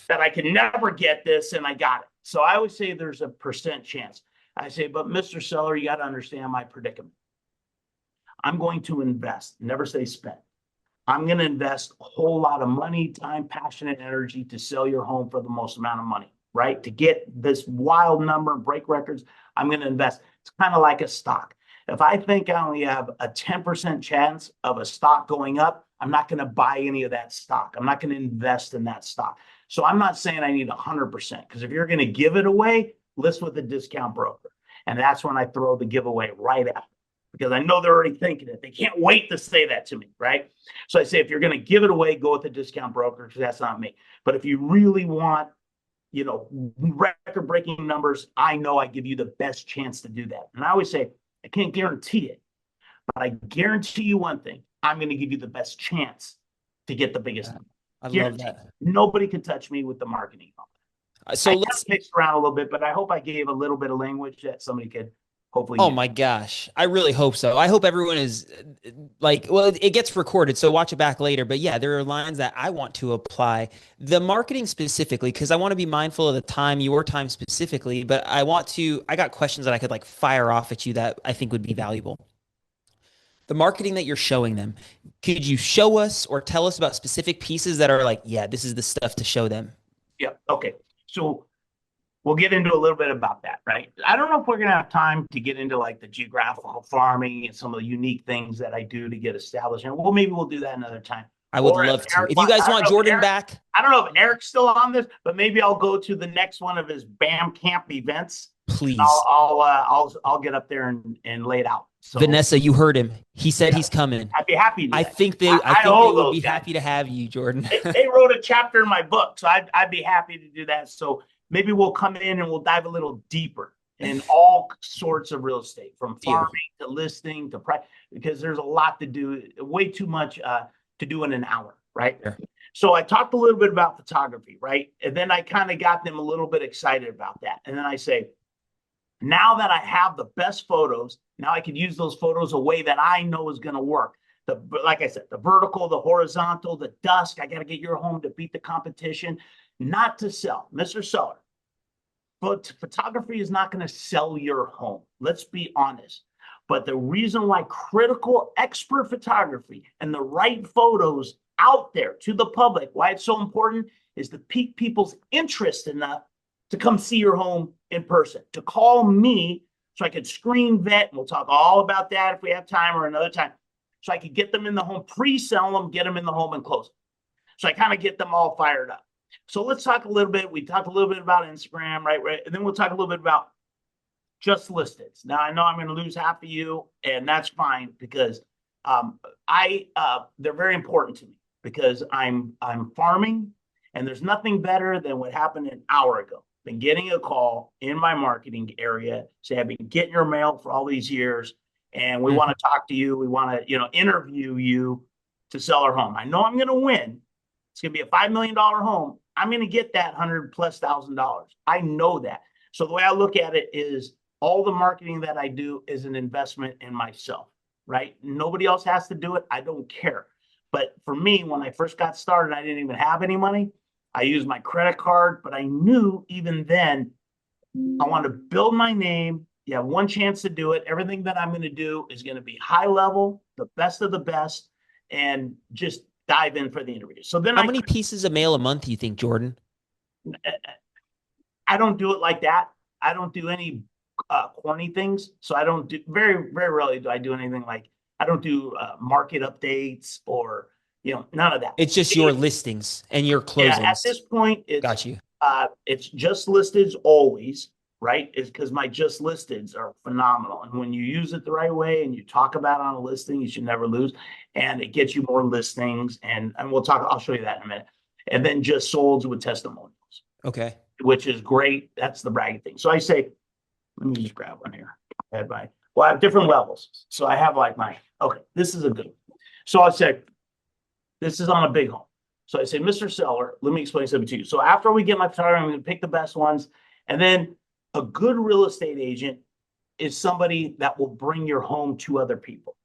that I could never get this and I got it. So I always say there's a percent chance. I say, but Mr. Seller, you got to understand my predicament. I'm going to invest, never say spend. I'm going to invest a whole lot of money, time, passion, and energy to sell your home for the most amount of money, right? To get this wild number and break records, I'm going to invest. It's kind of like a stock. If I think I only have a 10% chance of a stock going up, I'm not going to buy any of that stock. I'm not going to invest in that stock. So I'm not saying I need 100%, because if you're going to give it away, list with a discount broker. And that's when I throw the giveaway right after, because I know they're already thinking it. They can't wait to say that to me, right? So I say, if you're going to give it away, go with a discount broker, because that's not me. But if you really want, you know, record-breaking numbers, I know I give you the best chance to do that. And I always say, I can't guarantee it, but I guarantee you one thing. I'm going to give you the best chance to get the biggest number.
I love that.
Nobody can touch me with the marketing.
So
let's mix around a little bit, but I hope I gave a little bit of language that somebody could hopefully.
Oh my gosh. I really hope so. I hope everyone is like, well, it gets recorded, so watch it back later. But yeah, there are lines that I want to apply. The marketing specifically, because I want to be mindful of the time, your time specifically, but I got questions that I could like fire off at you that I think would be valuable. The marketing that you're showing them, could you show us or tell us about specific pieces that are like, yeah, this is the stuff to show them?
Yeah. Okay. So we'll get into a little bit about that, right? I don't know if we're going to have time to get into like the geographical farming and some of the unique things that I do to get established. And well, maybe we'll do that another time.
I would love to. If you guys want Jordan back.
I don't know if Eric's still on this, but maybe I'll go to the next one of his BAM camp events.
Please.
I'll get up there and lay it out. So,
Vanessa, you heard him. He said he's coming.
I'd be happy to do that.
I think they would be happy to have you, Jordan.
They wrote a chapter in my book, so I'd be happy to do that. So maybe we'll come in and we'll dive a little deeper in all sorts of real estate, from farming to listing to price, because there's a lot to do, way too much to do in an hour, right? Sure. So I talked a little bit about photography, right? And then I kind of got them a little bit excited about that. And then I say, now that I have the best photos, now I can use those photos a way that I know is going to work. Like I said, the vertical, the horizontal, the dusk. I got to get your home to beat the competition, not to sell. Mr. Seller, but photography is not going to sell your home. Let's be honest. But the reason why critical expert photography and the right photos out there to the public, why it's so important, is to pique people's interest enough to come see your home in person, to call me so I could screen vet, and we'll talk all about that if we have time or another time, so I could get them in the home, pre-sell them, get them in the home and close them. So I kind of get them all fired up. So let's talk a little bit. We talked a little bit about Instagram, right? And then we'll talk a little bit about just listeds. Now I know I'm going to lose half of you, and that's fine because they're very important to me because I'm farming, and there's nothing better than what happened an hour ago than getting a call in my marketing area say, I've been getting your mail for all these years, and we want to talk to you. We want to interview you to sell our home. I know I'm going to win. It's going to be a $5 million home. I'm going to get that $100,000+. I know that. So the way I look at it is all the marketing that I do is an investment in myself, right? Nobody else has to do it. I don't care. But for me, when I first got started, I didn't even have any money. I used my credit card, but I knew even then I want to build my name. You have one chance to do it. Everything that I'm going to do is going to be high level, the best of the best, and just dive in for the interview. So then
how many pieces of mail a month do you think, Jordan?
I don't do it like that. I don't do any corny things. So I don't do very, very rarely do I do anything like I don't do market updates or none of that.
It's just your listings and your closings.
Yeah, at this point,
Got you.
It's just listeds always, right? It's because my just listeds are phenomenal. And when you use it the right way and you talk about it on a listing, you should never lose. And it gets you more listings. And we'll talk, I'll show you that in a minute. And then just solds with testimonials.
Okay.
Which is great. That's the bragging thing. So I say, let me just grab one here. I have different levels. So I have okay, this is a good one. So I said, this is on a big home. So I say, Mr. Seller, let me explain something to you. So after we get my photography, I'm going to pick the best ones. And then a good real estate agent is somebody that will bring your home to other people,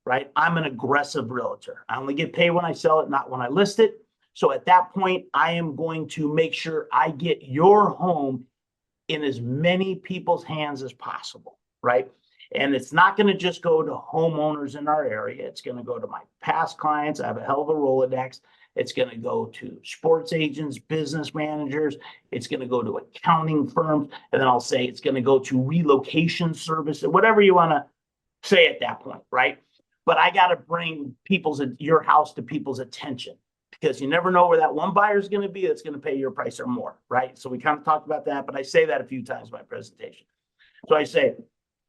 right? I'm an aggressive realtor. I only get paid when I sell it, not when I list it. So at that point, I am going to make sure I get your home in as many people's hands as possible, right? And it's not going to just go to homeowners in our area. It's going to go to my past clients. I have a hell of a Rolodex. It's going to go to sports agents, business managers. It's going to go to accounting firms. And then I'll say it's going to go to relocation services, whatever you want to say at that point, right? But I got to bring your house to people's attention because you never know where that one buyer is going to be that's going to pay your price or more, right? So we kind of talked about that, but I say that a few times in my presentation. So I say,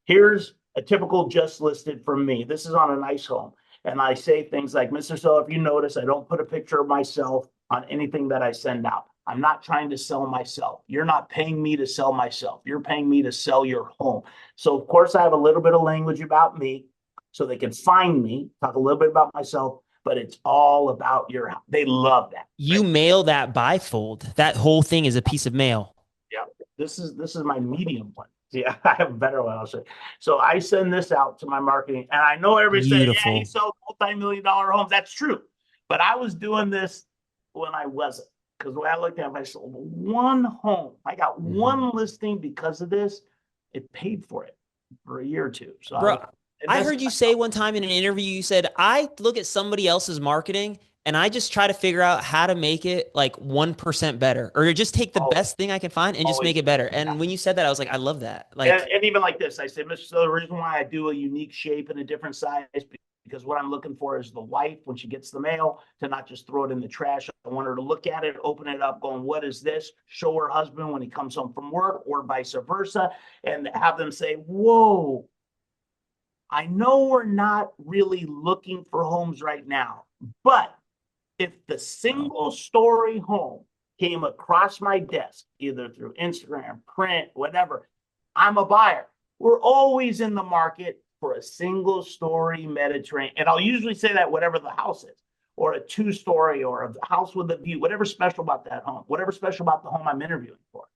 here's a typical just listed from me. This is on a nice home. And I say things like, Mr. Seller, if you notice, I don't put a picture of myself on anything that I send out. I'm not trying to sell myself. You're not paying me to sell myself. You're paying me to sell your home. So, of course, I have a little bit of language about me so they can find me, talk a little bit about myself, but it's all about your house. They love that.
You mail that bifold. That whole thing is a piece of mail.
Yeah. This is my medium one. Yeah, I have a better one. I'll say. So I send this out to my marketing, and I know everybody says, "Yeah, he sells multi-million-dollar homes." That's true, but I was doing this when I wasn't, because the way I looked at it, I sold one home. I got one listing because of this. It paid for it for a year or two. So,
bro, I heard you say one time in an interview, you said, "I look at somebody else's marketing and I just try to figure out how to make it like 1% better, or just take the best thing I can find and just make it better." And when you said that, I was like, I love that. Like,
and even like this, I said, Mr. So the reason why I do a unique shape and a different size, because what I'm looking for is the wife, when she gets the mail, to not just throw it in the trash. I want her to look at it, open it up, going, what is this? Show her husband when he comes home from work, or vice versa, and have them say, whoa, I know we're not really looking for homes right now, but if the single story home came across my desk, either through Instagram, print, whatever, I'm a buyer. We're always in the market for a single story Mediterranean. And I'll usually say that whatever the house is, or a 2-story, or a house with a view, whatever's special about that home, whatever's special about the home I'm interviewing for.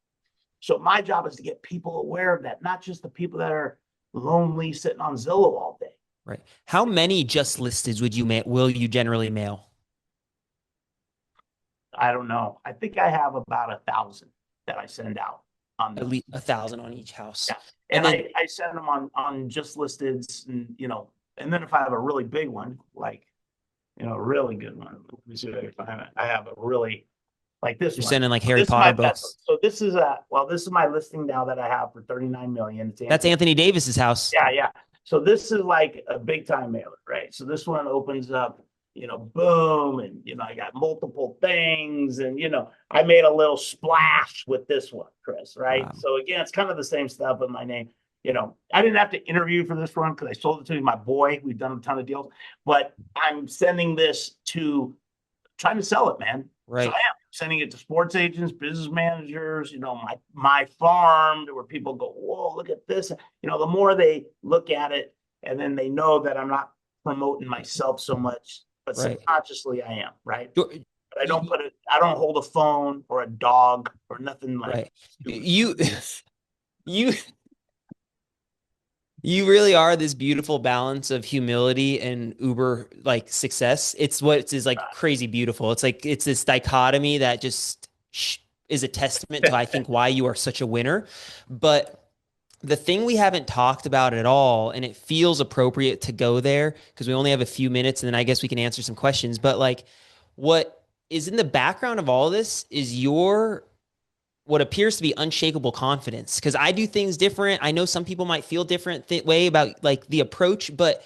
So my job is to get people aware of that, not just the people that are lonely sitting on Zillow all day.
right. How many just listeds will you generally mail?
I don't know. I think I have about 1,000 that I send out on
At least 1,000 on each house.
Yeah. And then I send them on just listeds, and and then if I have a really big one, like a really good one, let me see if I can find it. I have a really like this
You're
one.
sending like Harry Potter books.
So this is my listing now that I have for 39 million.
That's Anthony Davis's house.
Yeah. So this is like a big time mailer, right? So this one opens up, boom, and I got multiple things, and I made a little splash with this one, Chris, right?
Wow.
So again, it's kind of the same stuff with my name. I didn't have to interview for this one because I sold it to my boy. We've done a ton of deals, but I'm sending this to trying to sell it, man. So
Right.
I am sending it to sports agents, business managers, my farm, where people go, whoa, look at this. The more they look at it, and then they know that I'm not promoting myself so much, but
Right.
subconsciously I am, right?
You-
But I don't hold a phone or a dog or nothing like
Right.
stupid.
You you you really are this beautiful balance of humility and uber like success. It's what is like crazy beautiful. It's like it's this dichotomy that just is a testament to I think why you are such a winner. But the thing we haven't talked about at all, and it feels appropriate to go there because we only have a few minutes and then I guess we can answer some questions. But like what is in the background of all this is your what appears to be unshakable confidence because I do things different. I know some people might feel different way about like the approach, but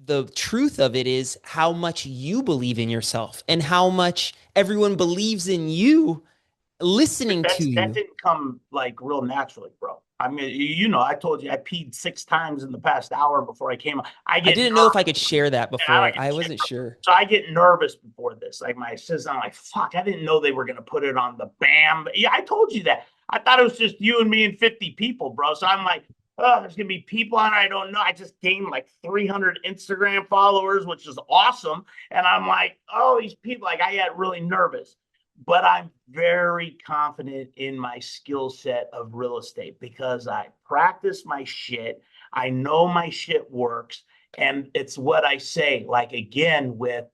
the truth of it is how much you believe in yourself and how much everyone believes in you listening to
That
you.
didn't come like real naturally, bro. I mean, I told you I peed 6 times in the past hour before I came. I
I
get
didn't know if
nervous.
I could share that
I
before.
don't give
I
a shit.
wasn't sure.
So I get nervous before this. Like my assistant, I'm like, fuck, I didn't know they were gonna put it on the BAM. Yeah, I told you that. I thought it was just you and me and 50 people, bro. So I'm like, oh, there's gonna be people on it. I don't know. I just gained like 300 Instagram followers, which is awesome. And I'm like, oh, these people, like I got really nervous. But I'm very confident in my skill set of real estate because I practice my shit. I know my shit works. And it's what I say, like again, with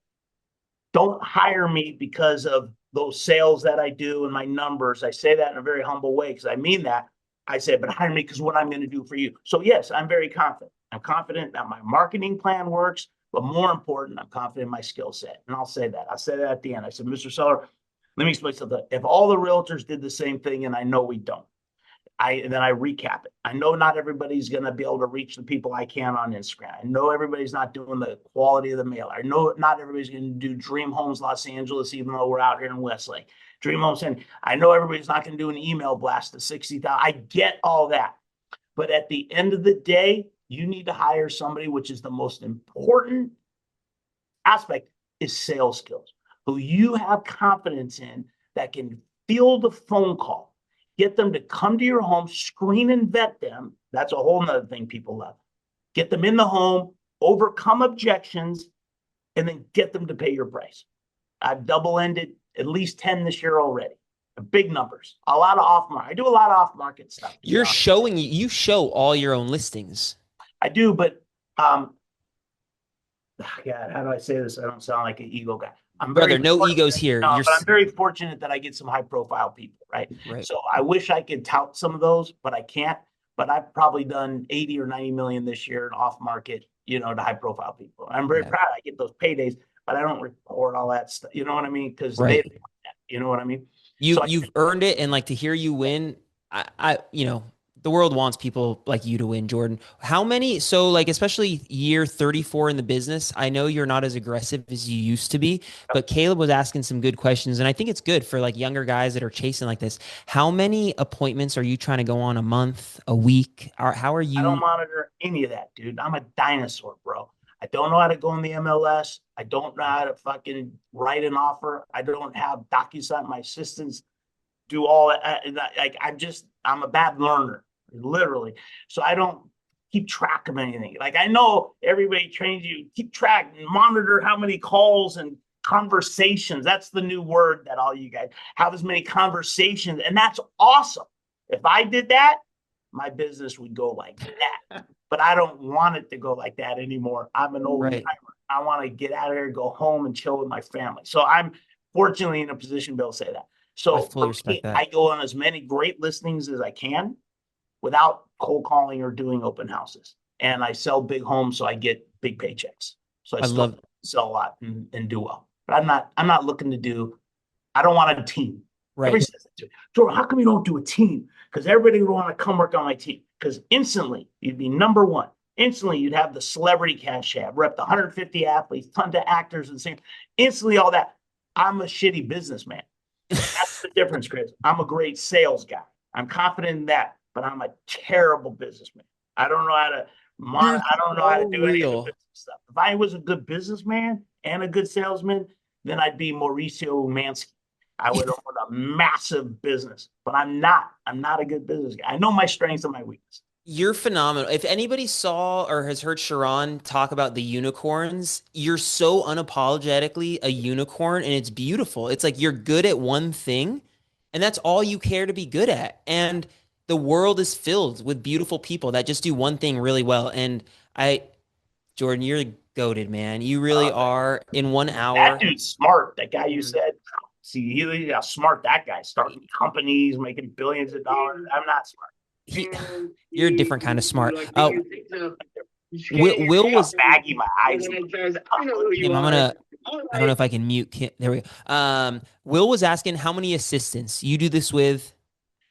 don't hire me because of those sales that I do and my numbers. I say that in a very humble way because I mean that. I say, but hire me because what I'm going to do for you. So, yes, I'm very confident. I'm confident that my marketing plan works, but more important, I'm confident in my skill set. And I'll say that. I'll say that at the end. I said, Mr. Seller, let me explain something. If all the realtors did the same thing, and I know we don't, and then I recap it. I know not everybody's going to be able to reach the people I can on Instagram. I know everybody's not doing the quality of the mail. I know not everybody's going to do Dream Homes Los Angeles, even though we're out here in Westlake. Dream Homes, and I know everybody's not going to do an email blast to 60,000. I get all that. But at the end of the day, you need to hire somebody, which is the most important aspect, is sales skills, who you have confidence in that can field a phone call, get them to come to your home, screen and vet them. That's a whole nother thing people love. Get them in the home, overcome objections, and then get them to pay your price. I've double-ended at least 10 this year already. Big numbers. A lot of off-market. I do a lot of off-market stuff.
You're showing you show all your own listings.
I do, but God, how do I say this? I don't sound like an ego guy. I'm
Brother, no egos here.
No, but I'm very fortunate that I get some high profile people, right?
Right.
So I wish I could tout some of those, but I can't. But I've probably done 80 or 90 million this year in off market, to high profile people. I'm very proud. I get those paydays, but I don't report all that stuff. You know what I mean? Because
right.
You know what I mean?
You've earned it, and like to hear you win, I the world wants people like you to win, Jordan. How many? So like, especially year 34 in the business, I know you're not as aggressive as you used to be, but Caleb was asking some good questions. And I think it's good for like younger guys that are chasing like this. How many appointments are you trying to go on a month, a week? Or how are you?
I don't monitor any of that, dude. I'm a dinosaur, bro. I don't know how to go in the MLS. I don't know how to fucking write an offer. I don't have DocuSign. My assistants do all that. Like I'm a bad learner, literally. So I don't keep track of anything. Like I know everybody trains you, keep track and monitor how many calls and conversations. That's the new word that all you guys have, as many conversations. And that's awesome. If I did that, my business would go like that. But I don't want it to go like that anymore. I'm an old timer. I want to get out of here, go home and chill with my family. So I'm fortunately in a position to be able to say that. So
I fully respect that.
I go on as many great listings as I can without cold calling or doing open houses. And I sell big homes, so I get big paychecks. So I still sell a lot and do well. But I'm not looking to do, I don't want a team.
Right.
Everybody says that to me. Jordan, how come you don't do a team? Because everybody would want to come work on my team. Because instantly you'd be number one. Instantly you'd have the celebrity cash app, rep the 150 athletes, tons of actors and same. Instantly all that. I'm a shitty businessman. That's the difference, Chris. I'm a great sales guy. I'm confident in that, but I'm a terrible businessman. I don't know how to
You're
I don't know how to
so
do any of the
real.
business stuff. If I was a good businessman and a good salesman, then I'd be Mauricio Mansky. I would own a massive business, but I'm not. I'm not a good business guy. I know my strengths and my weaknesses.
You're phenomenal. If anybody saw or has heard Sharon talk about the unicorns, you're so unapologetically a unicorn and it's beautiful. It's like you're good at one thing and that's all you care to be good at. And the world is filled with beautiful people that just do one thing really well. And I, Jordan, you're goated, man. You really are in 1 hour.
That dude's smart. That guy you said. See, how smart that guy starting companies, making billions of dollars. I'm not smart.
He, you're a different kind of smart.
Will
Will was
baggy my eyes.
Kim, I don't know if I can mute Kim. There we go. Will was asking how many assistants you do this with.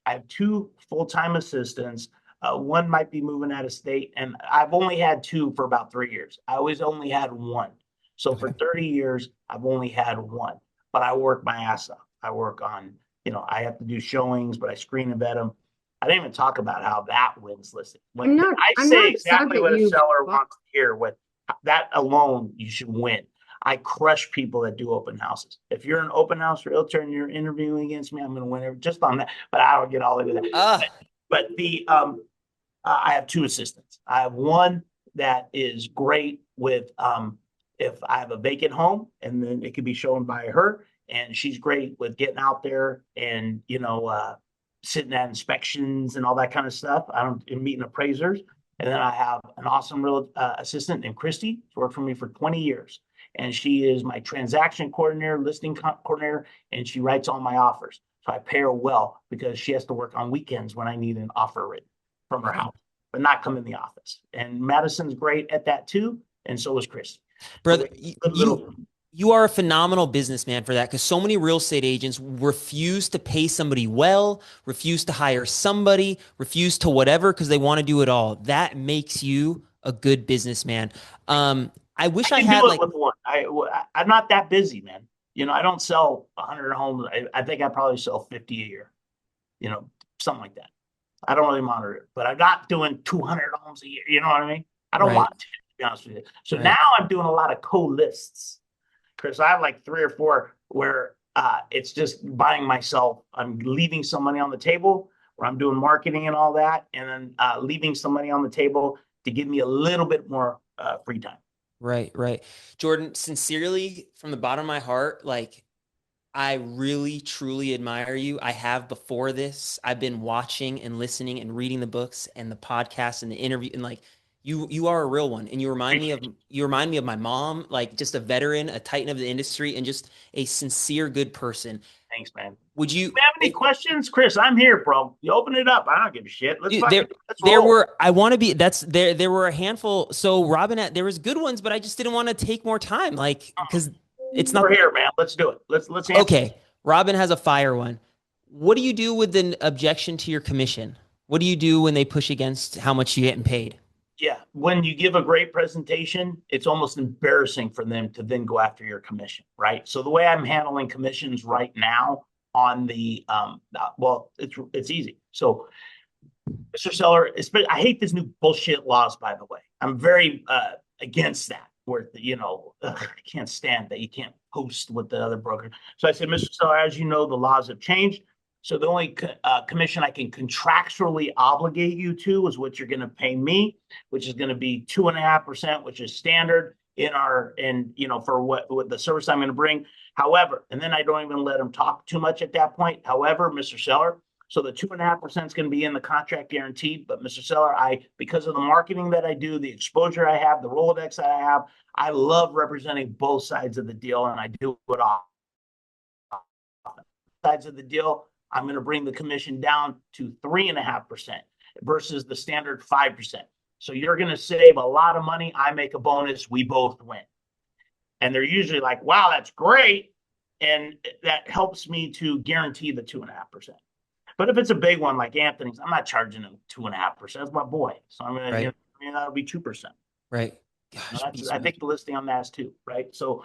I have two full-time assistants. One might be moving out of state, and I've only had two for about 3 years. I always only had one. So for 30 years, I've only had one. But I work my ass off. I work on, I have to do showings, but I screen and vet them. I didn't even talk about how that wins listing. I say exactly what a seller wants to hear. With that alone, you should win. I crush people that do open houses. If you're an open house realtor and you're interviewing against me, I'm going to win just on that. But I don't get all into that. But I have two assistants. I have one that is great with if I have a vacant home, and then it can be shown by her, and she's great with getting out there and sitting at inspections and all that kind of stuff. And meeting appraisers. And then I have an awesome real assistant named Christy. She's worked for me for 20 years. And she is my transaction coordinator, listing coordinator, and she writes all my offers. So I pay her well because she has to work on weekends when I need an offer written from her house, but not come in the office. And Madison's great at that too. And so is Christy.
Brother, you are a phenomenal businessman for that because so many real estate agents refuse to pay somebody well, refuse to hire somebody, refuse to whatever because they want to do it all. That makes you a good businessman. I wish I had
with one. I'm not that busy, man. I don't sell 100 homes. I think I probably sell 50 a year, something like that. I don't really monitor it, but I'm not doing 200 homes a year. You know what I mean? I don't want to be honest with you. So now I'm doing a lot of co-lists. Chris, I have like 3 or 4 where it's just buying myself. I'm leaving some money on the table where I'm doing marketing and all that, and then leaving some money on the table to give me a little bit more free time.
Right. Jordan, sincerely, from the bottom of my heart, I really, truly admire you. I have before this. I've been watching and listening and reading the books and the podcasts and the interview, and you are a real one. And you remind me of my mom, just a veteran, a titan of the industry, and just a sincere, good person.
Thanks, man.
Would you
have any questions, Chris? I'm here, bro. You open it up. I don't give a shit.
There were a handful. So Robin, there was good ones, but I just didn't want to take more time, because it's not.
We're here, man. Let's do it. Let's answer.
Okay. Robin has a fire one. What do you do with an objection to your commission? What do you do when they push against how much you're getting paid?
Yeah. When you give a great presentation, it's almost embarrassing for them to then go after your commission, right? So the way I'm handling commissions right now on the, it's easy. So Mr. Seller, I hate this new bullshit laws, by the way. I'm very against that, where, I can't stand that you can't post with the other broker. So I said, Mr. Seller, as you know, the laws have changed. So the only commission I can contractually obligate you to is what you're going to pay me, which is going to be 2.5%, which is standard for what the service I'm going to bring. However, and then I don't even let them talk too much at that point. However, Mr. Seller, so the 2.5% is going to be in the contract guaranteed. But Mr. Seller, because of the marketing that I do, the exposure I have, the Rolodex that I have, I love representing both sides of the deal, and I do it all. Sides of the deal, I'm going to bring the commission down to 3.5% versus the standard 5%. So you're going to save a lot of money. I make a bonus. We both win. And they're usually like, wow, that's great. And that helps me to guarantee the 2.5%. But if it's a big one like Anthony's, I'm not charging him 2.5%. That's my boy. So I'm going to, that'll be 2%.
Right. Gosh,
I think the listing on that is 2, right? So,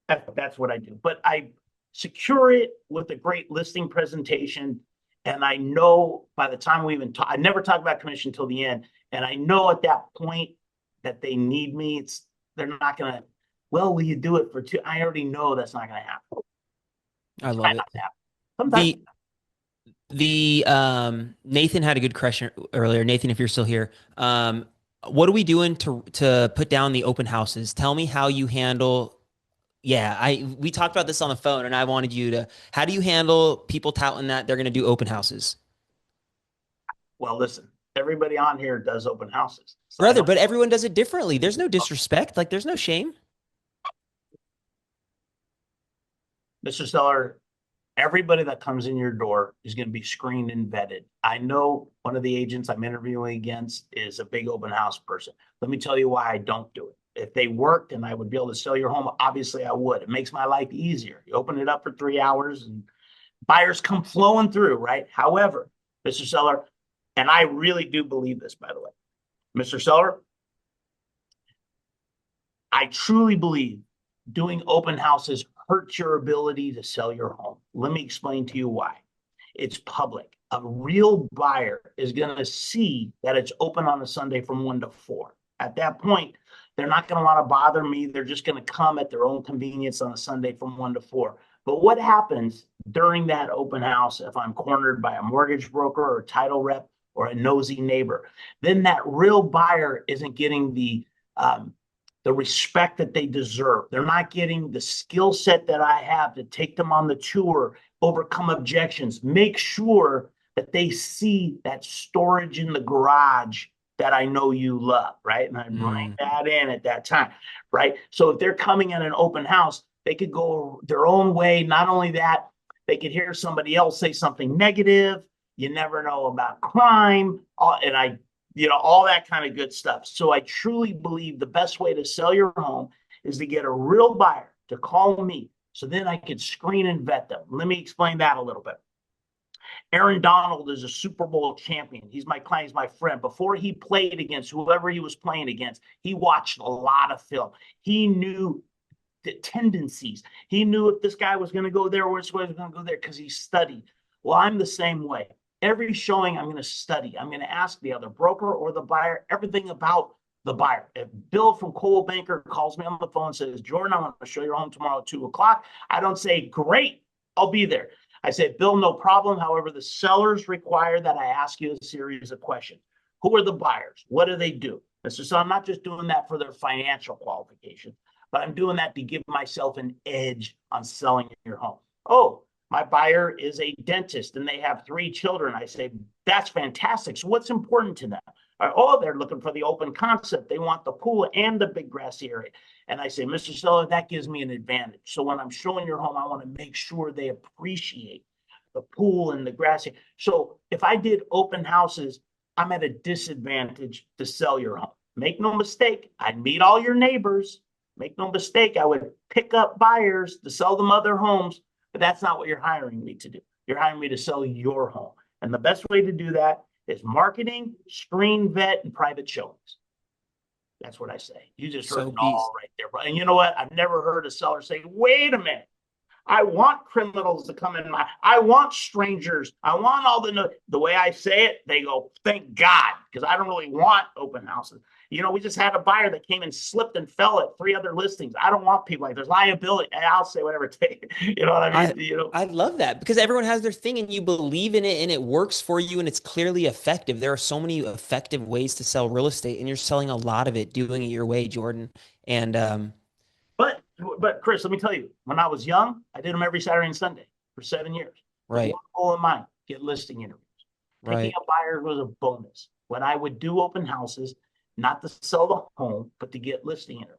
that's what I do. But I secure it with a great listing presentation, And I know by the time we even talk, I never talk about commission until the end. And I know at that point that they need me. They're not going to, well, will you do it for two? I already know that's not going to happen.
I love it.
Sometimes.
The Nathan had a good question earlier. Nathan, if you're still here, what are we doing to put down the open houses? Tell me how you handle. Yeah, we talked about this on the phone, and I wanted you to. How do you handle people touting that they're going to do open houses?
Well, listen, everybody on here does open houses. So
Brother, but everyone does it differently. There's no disrespect. Like, there's no shame.
Mr. Seller, everybody that comes in your door is going to be screened and vetted. I know one of the agents I'm interviewing against is a big open house person. Let me tell you why I don't do it. If they worked and I would be able to sell your home, obviously I would. It makes my life easier. You open it up for 3 hours and buyers come flowing through, right? However, Mr. Seller, and I really do believe this, by the way, Mr. Seller, I truly believe doing open houses hurts your ability to sell your home. Let me explain to you why. It's public. A real buyer is going to see that it's open on a Sunday from 1 to 4. At that point, they're not going to want to bother me. They're just going to come at their own convenience on a Sunday from 1 to 4. But what happens during that open house if I'm cornered by a mortgage broker or a title rep or a nosy neighbor? Then that real buyer isn't getting the respect that they deserve. They're not getting the skill set that I have to take them on the tour, overcome objections, make sure that they see that storage in the garage that I know you love, right? And I bring that in at that time, right? So if they're coming in an open house, they could go their own way. Not only that, they could hear somebody else say something negative. You never know about crime. And all that kind of good stuff. So I truly believe the best way to sell your home is to get a real buyer to call me. So then I could screen and vet them. Let me explain that a little bit. Aaron Donald is a Super Bowl champion. He's my client, he's my friend. Before he played against whoever he was playing against, he watched a lot of film. He knew the tendencies. He knew if this guy was going to go there or this guy was going to go there because he studied. Well, I'm the same way. Every showing I'm going to study. I'm going to ask the other broker or the buyer everything about the buyer. If Bill from Coldwell Banker calls me on the phone and says, Jordan, I want to show your home tomorrow at 2 o'clock, I don't say, great, I'll be there. I say, Bill, no problem. However, the sellers require that I ask you a series of questions. Who are the buyers? What do they do? So I'm not just doing that for their financial qualifications, but I'm doing that to give myself an edge on selling your home. Oh, my buyer is a dentist and they have 3 children. I say, that's fantastic. So what's important to them? Oh, they're looking for the open concept. They want the pool and the big grassy area. And I say, Mr. Seller, that gives me an advantage. So when I'm showing your home, I want to make sure they appreciate the pool and the grassy. So if I did open houses, I'm at a disadvantage to sell your home. Make no mistake, I'd meet all your neighbors. Make no mistake, I would pick up buyers to sell them other homes. But that's not what you're hiring me to do. You're hiring me to sell your home. And the best way to do that is marketing, screen vet, and private showings. That's what I say. You just heard it all right there, bro. And you know what? I've never heard a seller say, wait a minute. I want criminals to come in. I want strangers. I want all the way I say it, they go, thank God, because I don't really want open houses. We just had a buyer that came and slipped and fell at 3 other listings. I don't want people like there's liability. I'll say whatever it takes. You know what I mean?
I love that because everyone has their thing and you believe in it and it works for you and it's clearly effective. There are so many effective ways to sell real estate and you're selling a lot of it, doing it your way, Jordan. And
But Chris, let me tell you, when I was young, I did them every Saturday and Sunday for 7 years.
Right.
One goal in mind, get listing interviews. Picking a buyer was a bonus. When I would do open houses, not to sell the home, but to get listing interviews.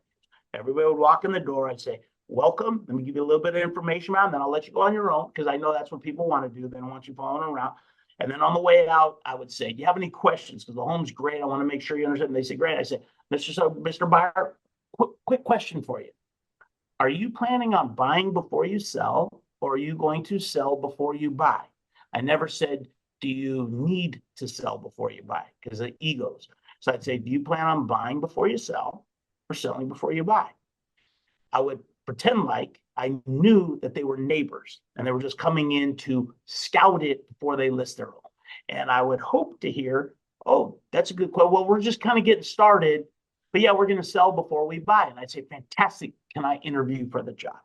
Everybody would walk in the door. I'd say, welcome. Let me give you a little bit of information around, then I'll let you go on your own because I know that's what people want to do. They don't want you following around. And then on the way out, I would say, do you have any questions? Because the home's great. I want to make sure you understand. And they say, great. I say, Mr. Buyer, quick question for you. Are you planning on buying before you sell, or are you going to sell before you buy? I never said, do you need to sell before you buy? Because of egos. So I'd say, do you plan on buying before you sell or selling before you buy? I would pretend like I knew that they were neighbors and they were just coming in to scout it before they list their home. And I would hope to hear, oh, that's a good question. Well, we're just kind of getting started, but yeah, we're going to sell before we buy. And I'd say, fantastic. Can I interview for the job?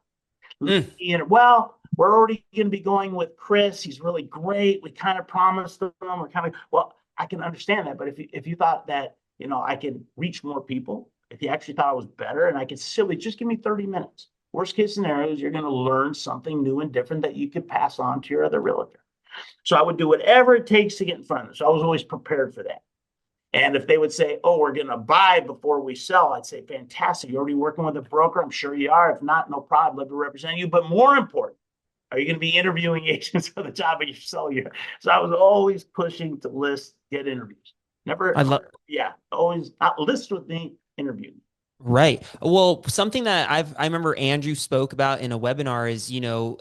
Well, we're already going to be going with Chris. He's really great. We kind of promised them. We're kind of, well, I can understand that. But if you thought that, I could reach more people, if you actually thought I was better and I could simply just give me 30 minutes. Worst case scenario is you're going to learn something new and different that you could pass on to your other realtor. So I would do whatever it takes to get in front of them. So I was always prepared for that. And if they would say, oh, we're going to buy before we sell, I'd say, fantastic. You're already working with a broker. I'm sure you are. If not, no problem. I'd love to represent you. But more important, are you going to be interviewing agents for the job that you sell you? So I was always pushing to list, get interviews. Never, always not list with me, interview.
Right. Well, something that I remember Andrew spoke about in a webinar is,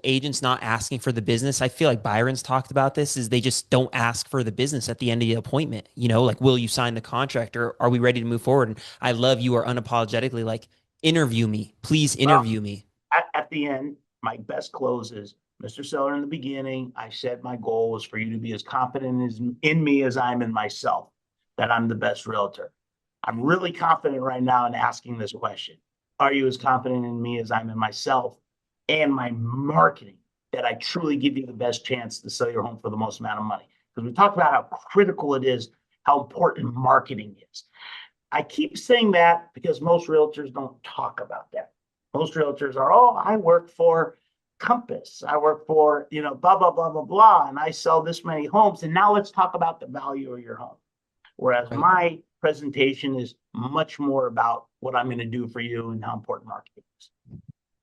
agents not asking for the business. I feel like Byron's talked about this is they just don't ask for the business at the end of the appointment, like, will you sign the contract or are we ready to move forward? And I love you are unapologetically like, interview me, please interview me.
At the end, my best close is, Mr. Seller, in the beginning, I said my goal was for you to be as confident in me as I'm in myself, that I'm the best realtor. I'm really confident right now in asking this question. Are you as confident in me as I'm in myself and my marketing, that I truly give you the best chance to sell your home for the most amount of money? Because we talked about how critical it is, how important marketing is. I keep saying that because most realtors don't talk about that. Most realtors are, oh, I work for Compass. I work for, blah, blah, blah, blah, blah. And I sell this many homes. And now let's talk about the value of your home. Whereas my presentation is much more about what I'm going to do for you and how important marketing is.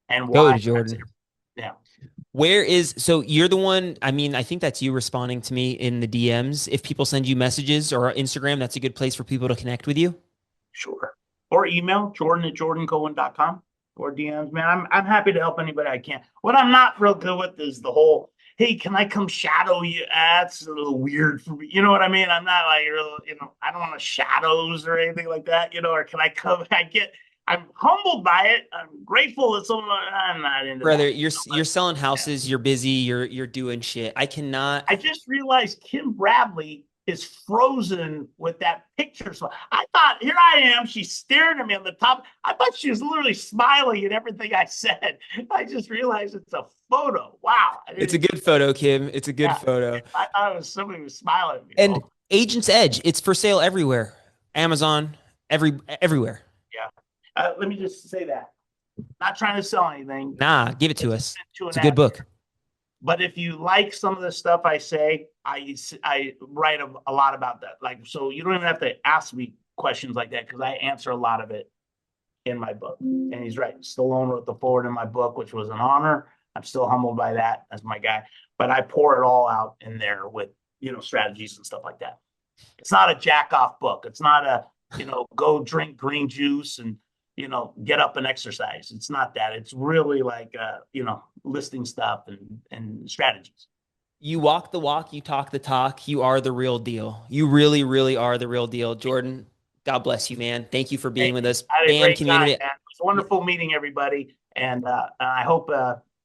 And why.
Go, Jordan.
Yeah.
So you're the one, I think that's you responding to me in the DMs. If people send you messages or Instagram, that's a good place for people to connect with you.
Sure. Or email jordan@jordancohen.com or DMs, man. I'm happy to help anybody I can. What I'm not real good with is the whole, hey, can I come shadow you? That's a little weird for me. You know what I mean? I'm not like, I don't want to shadows or anything like that, or can I come? I'm humbled by it. I'm grateful that I'm not into
Brother,
that.
you're selling houses, you're busy, you're doing shit. I
just realized Kim Bradley is frozen with that picture. So I thought, here I am. She's staring at me on the top. I thought she was literally smiling at everything I said. I just realized it's a photo. Wow.
It's a good photo, Kim. It's a good photo.
I thought it was somebody was smiling at me.
And Agent's Edge, it's for sale everywhere. Amazon, everywhere.
Yeah. Let me just say that. Not trying to sell anything.
Nah, give it to us. It's a good book.
But if you like some of the stuff I say, I write a lot about that. Like, so you don't even have to ask me questions like that because I answer a lot of it in my book. And he's right. Stallone wrote the forward in my book, which was an honor. I'm still humbled by that as my guy. But I pour it all out in there with, strategies and stuff like that. It's not a jack off book. It's not a, go drink green juice and, get up and exercise. It's not that. It's really like, listing stuff and strategies.
You walk the walk, you talk the talk. You are the real deal. You really, really are the real deal. Jordan, God bless you, man. Thank you for being with us.
BAM community. It was wonderful meeting everybody. And I hope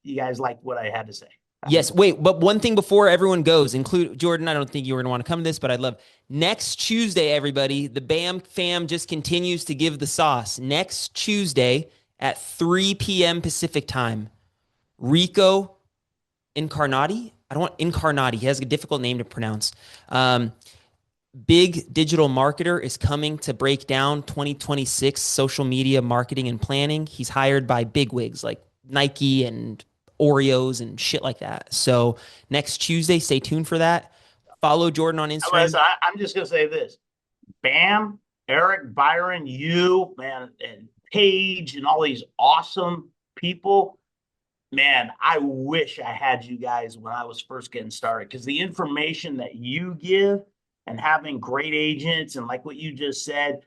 you guys liked what I had to say.
Yes. Wait, but one thing before everyone goes, include Jordan. I don't think you were going to want to come to this, but I'd love next Tuesday, everybody. The BAM fam just continues to give the sauce. Next Tuesday at 3 p.m. Pacific time, Rico Incarnati. I don't want Incarnati. He has a difficult name to pronounce. Big digital marketer is coming to break down 2026 social media marketing and planning. He's hired by bigwigs like Nike and Oreos and shit like that. So next Tuesday, stay tuned for that. Follow Jordan on Instagram.
I'm just going to say this. Bam, Eric, Byron, you, man, and Paige and all these awesome people. Man, I wish I had you guys when I was first getting started because the information that you give and having great agents and like what you just said,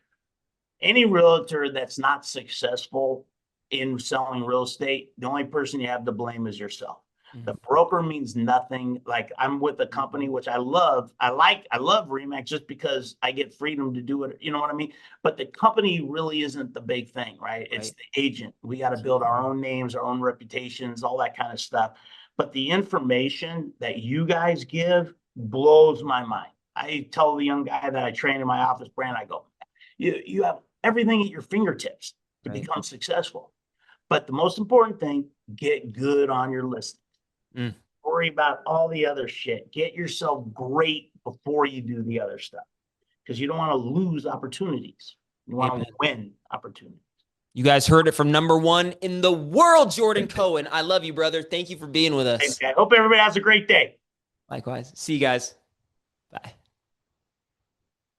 any realtor that's not successful in selling real estate, the only person you have to blame is yourself. The broker means nothing. Like I'm with a company, which I love. I love Remax just because I get freedom to do it. You know what I mean? But the company really isn't the big thing, right? It's the agent. We got to build our own names, our own reputations, all that kind of stuff. But the information that you guys give blows my mind. I tell the young guy that I train in my office, Brand, I go, you have everything at your fingertips to become successful. But the most important thing, get good on your listing. Worry about all the other shit. Get yourself great before you do the other stuff, because you don't want to lose opportunities. You want to win opportunities.
You guys heard it from number one in the world, Jordan Cohen. I love you, brother. Thank you for being with us.
I hope everybody has a great day.
Likewise. See you guys. Bye.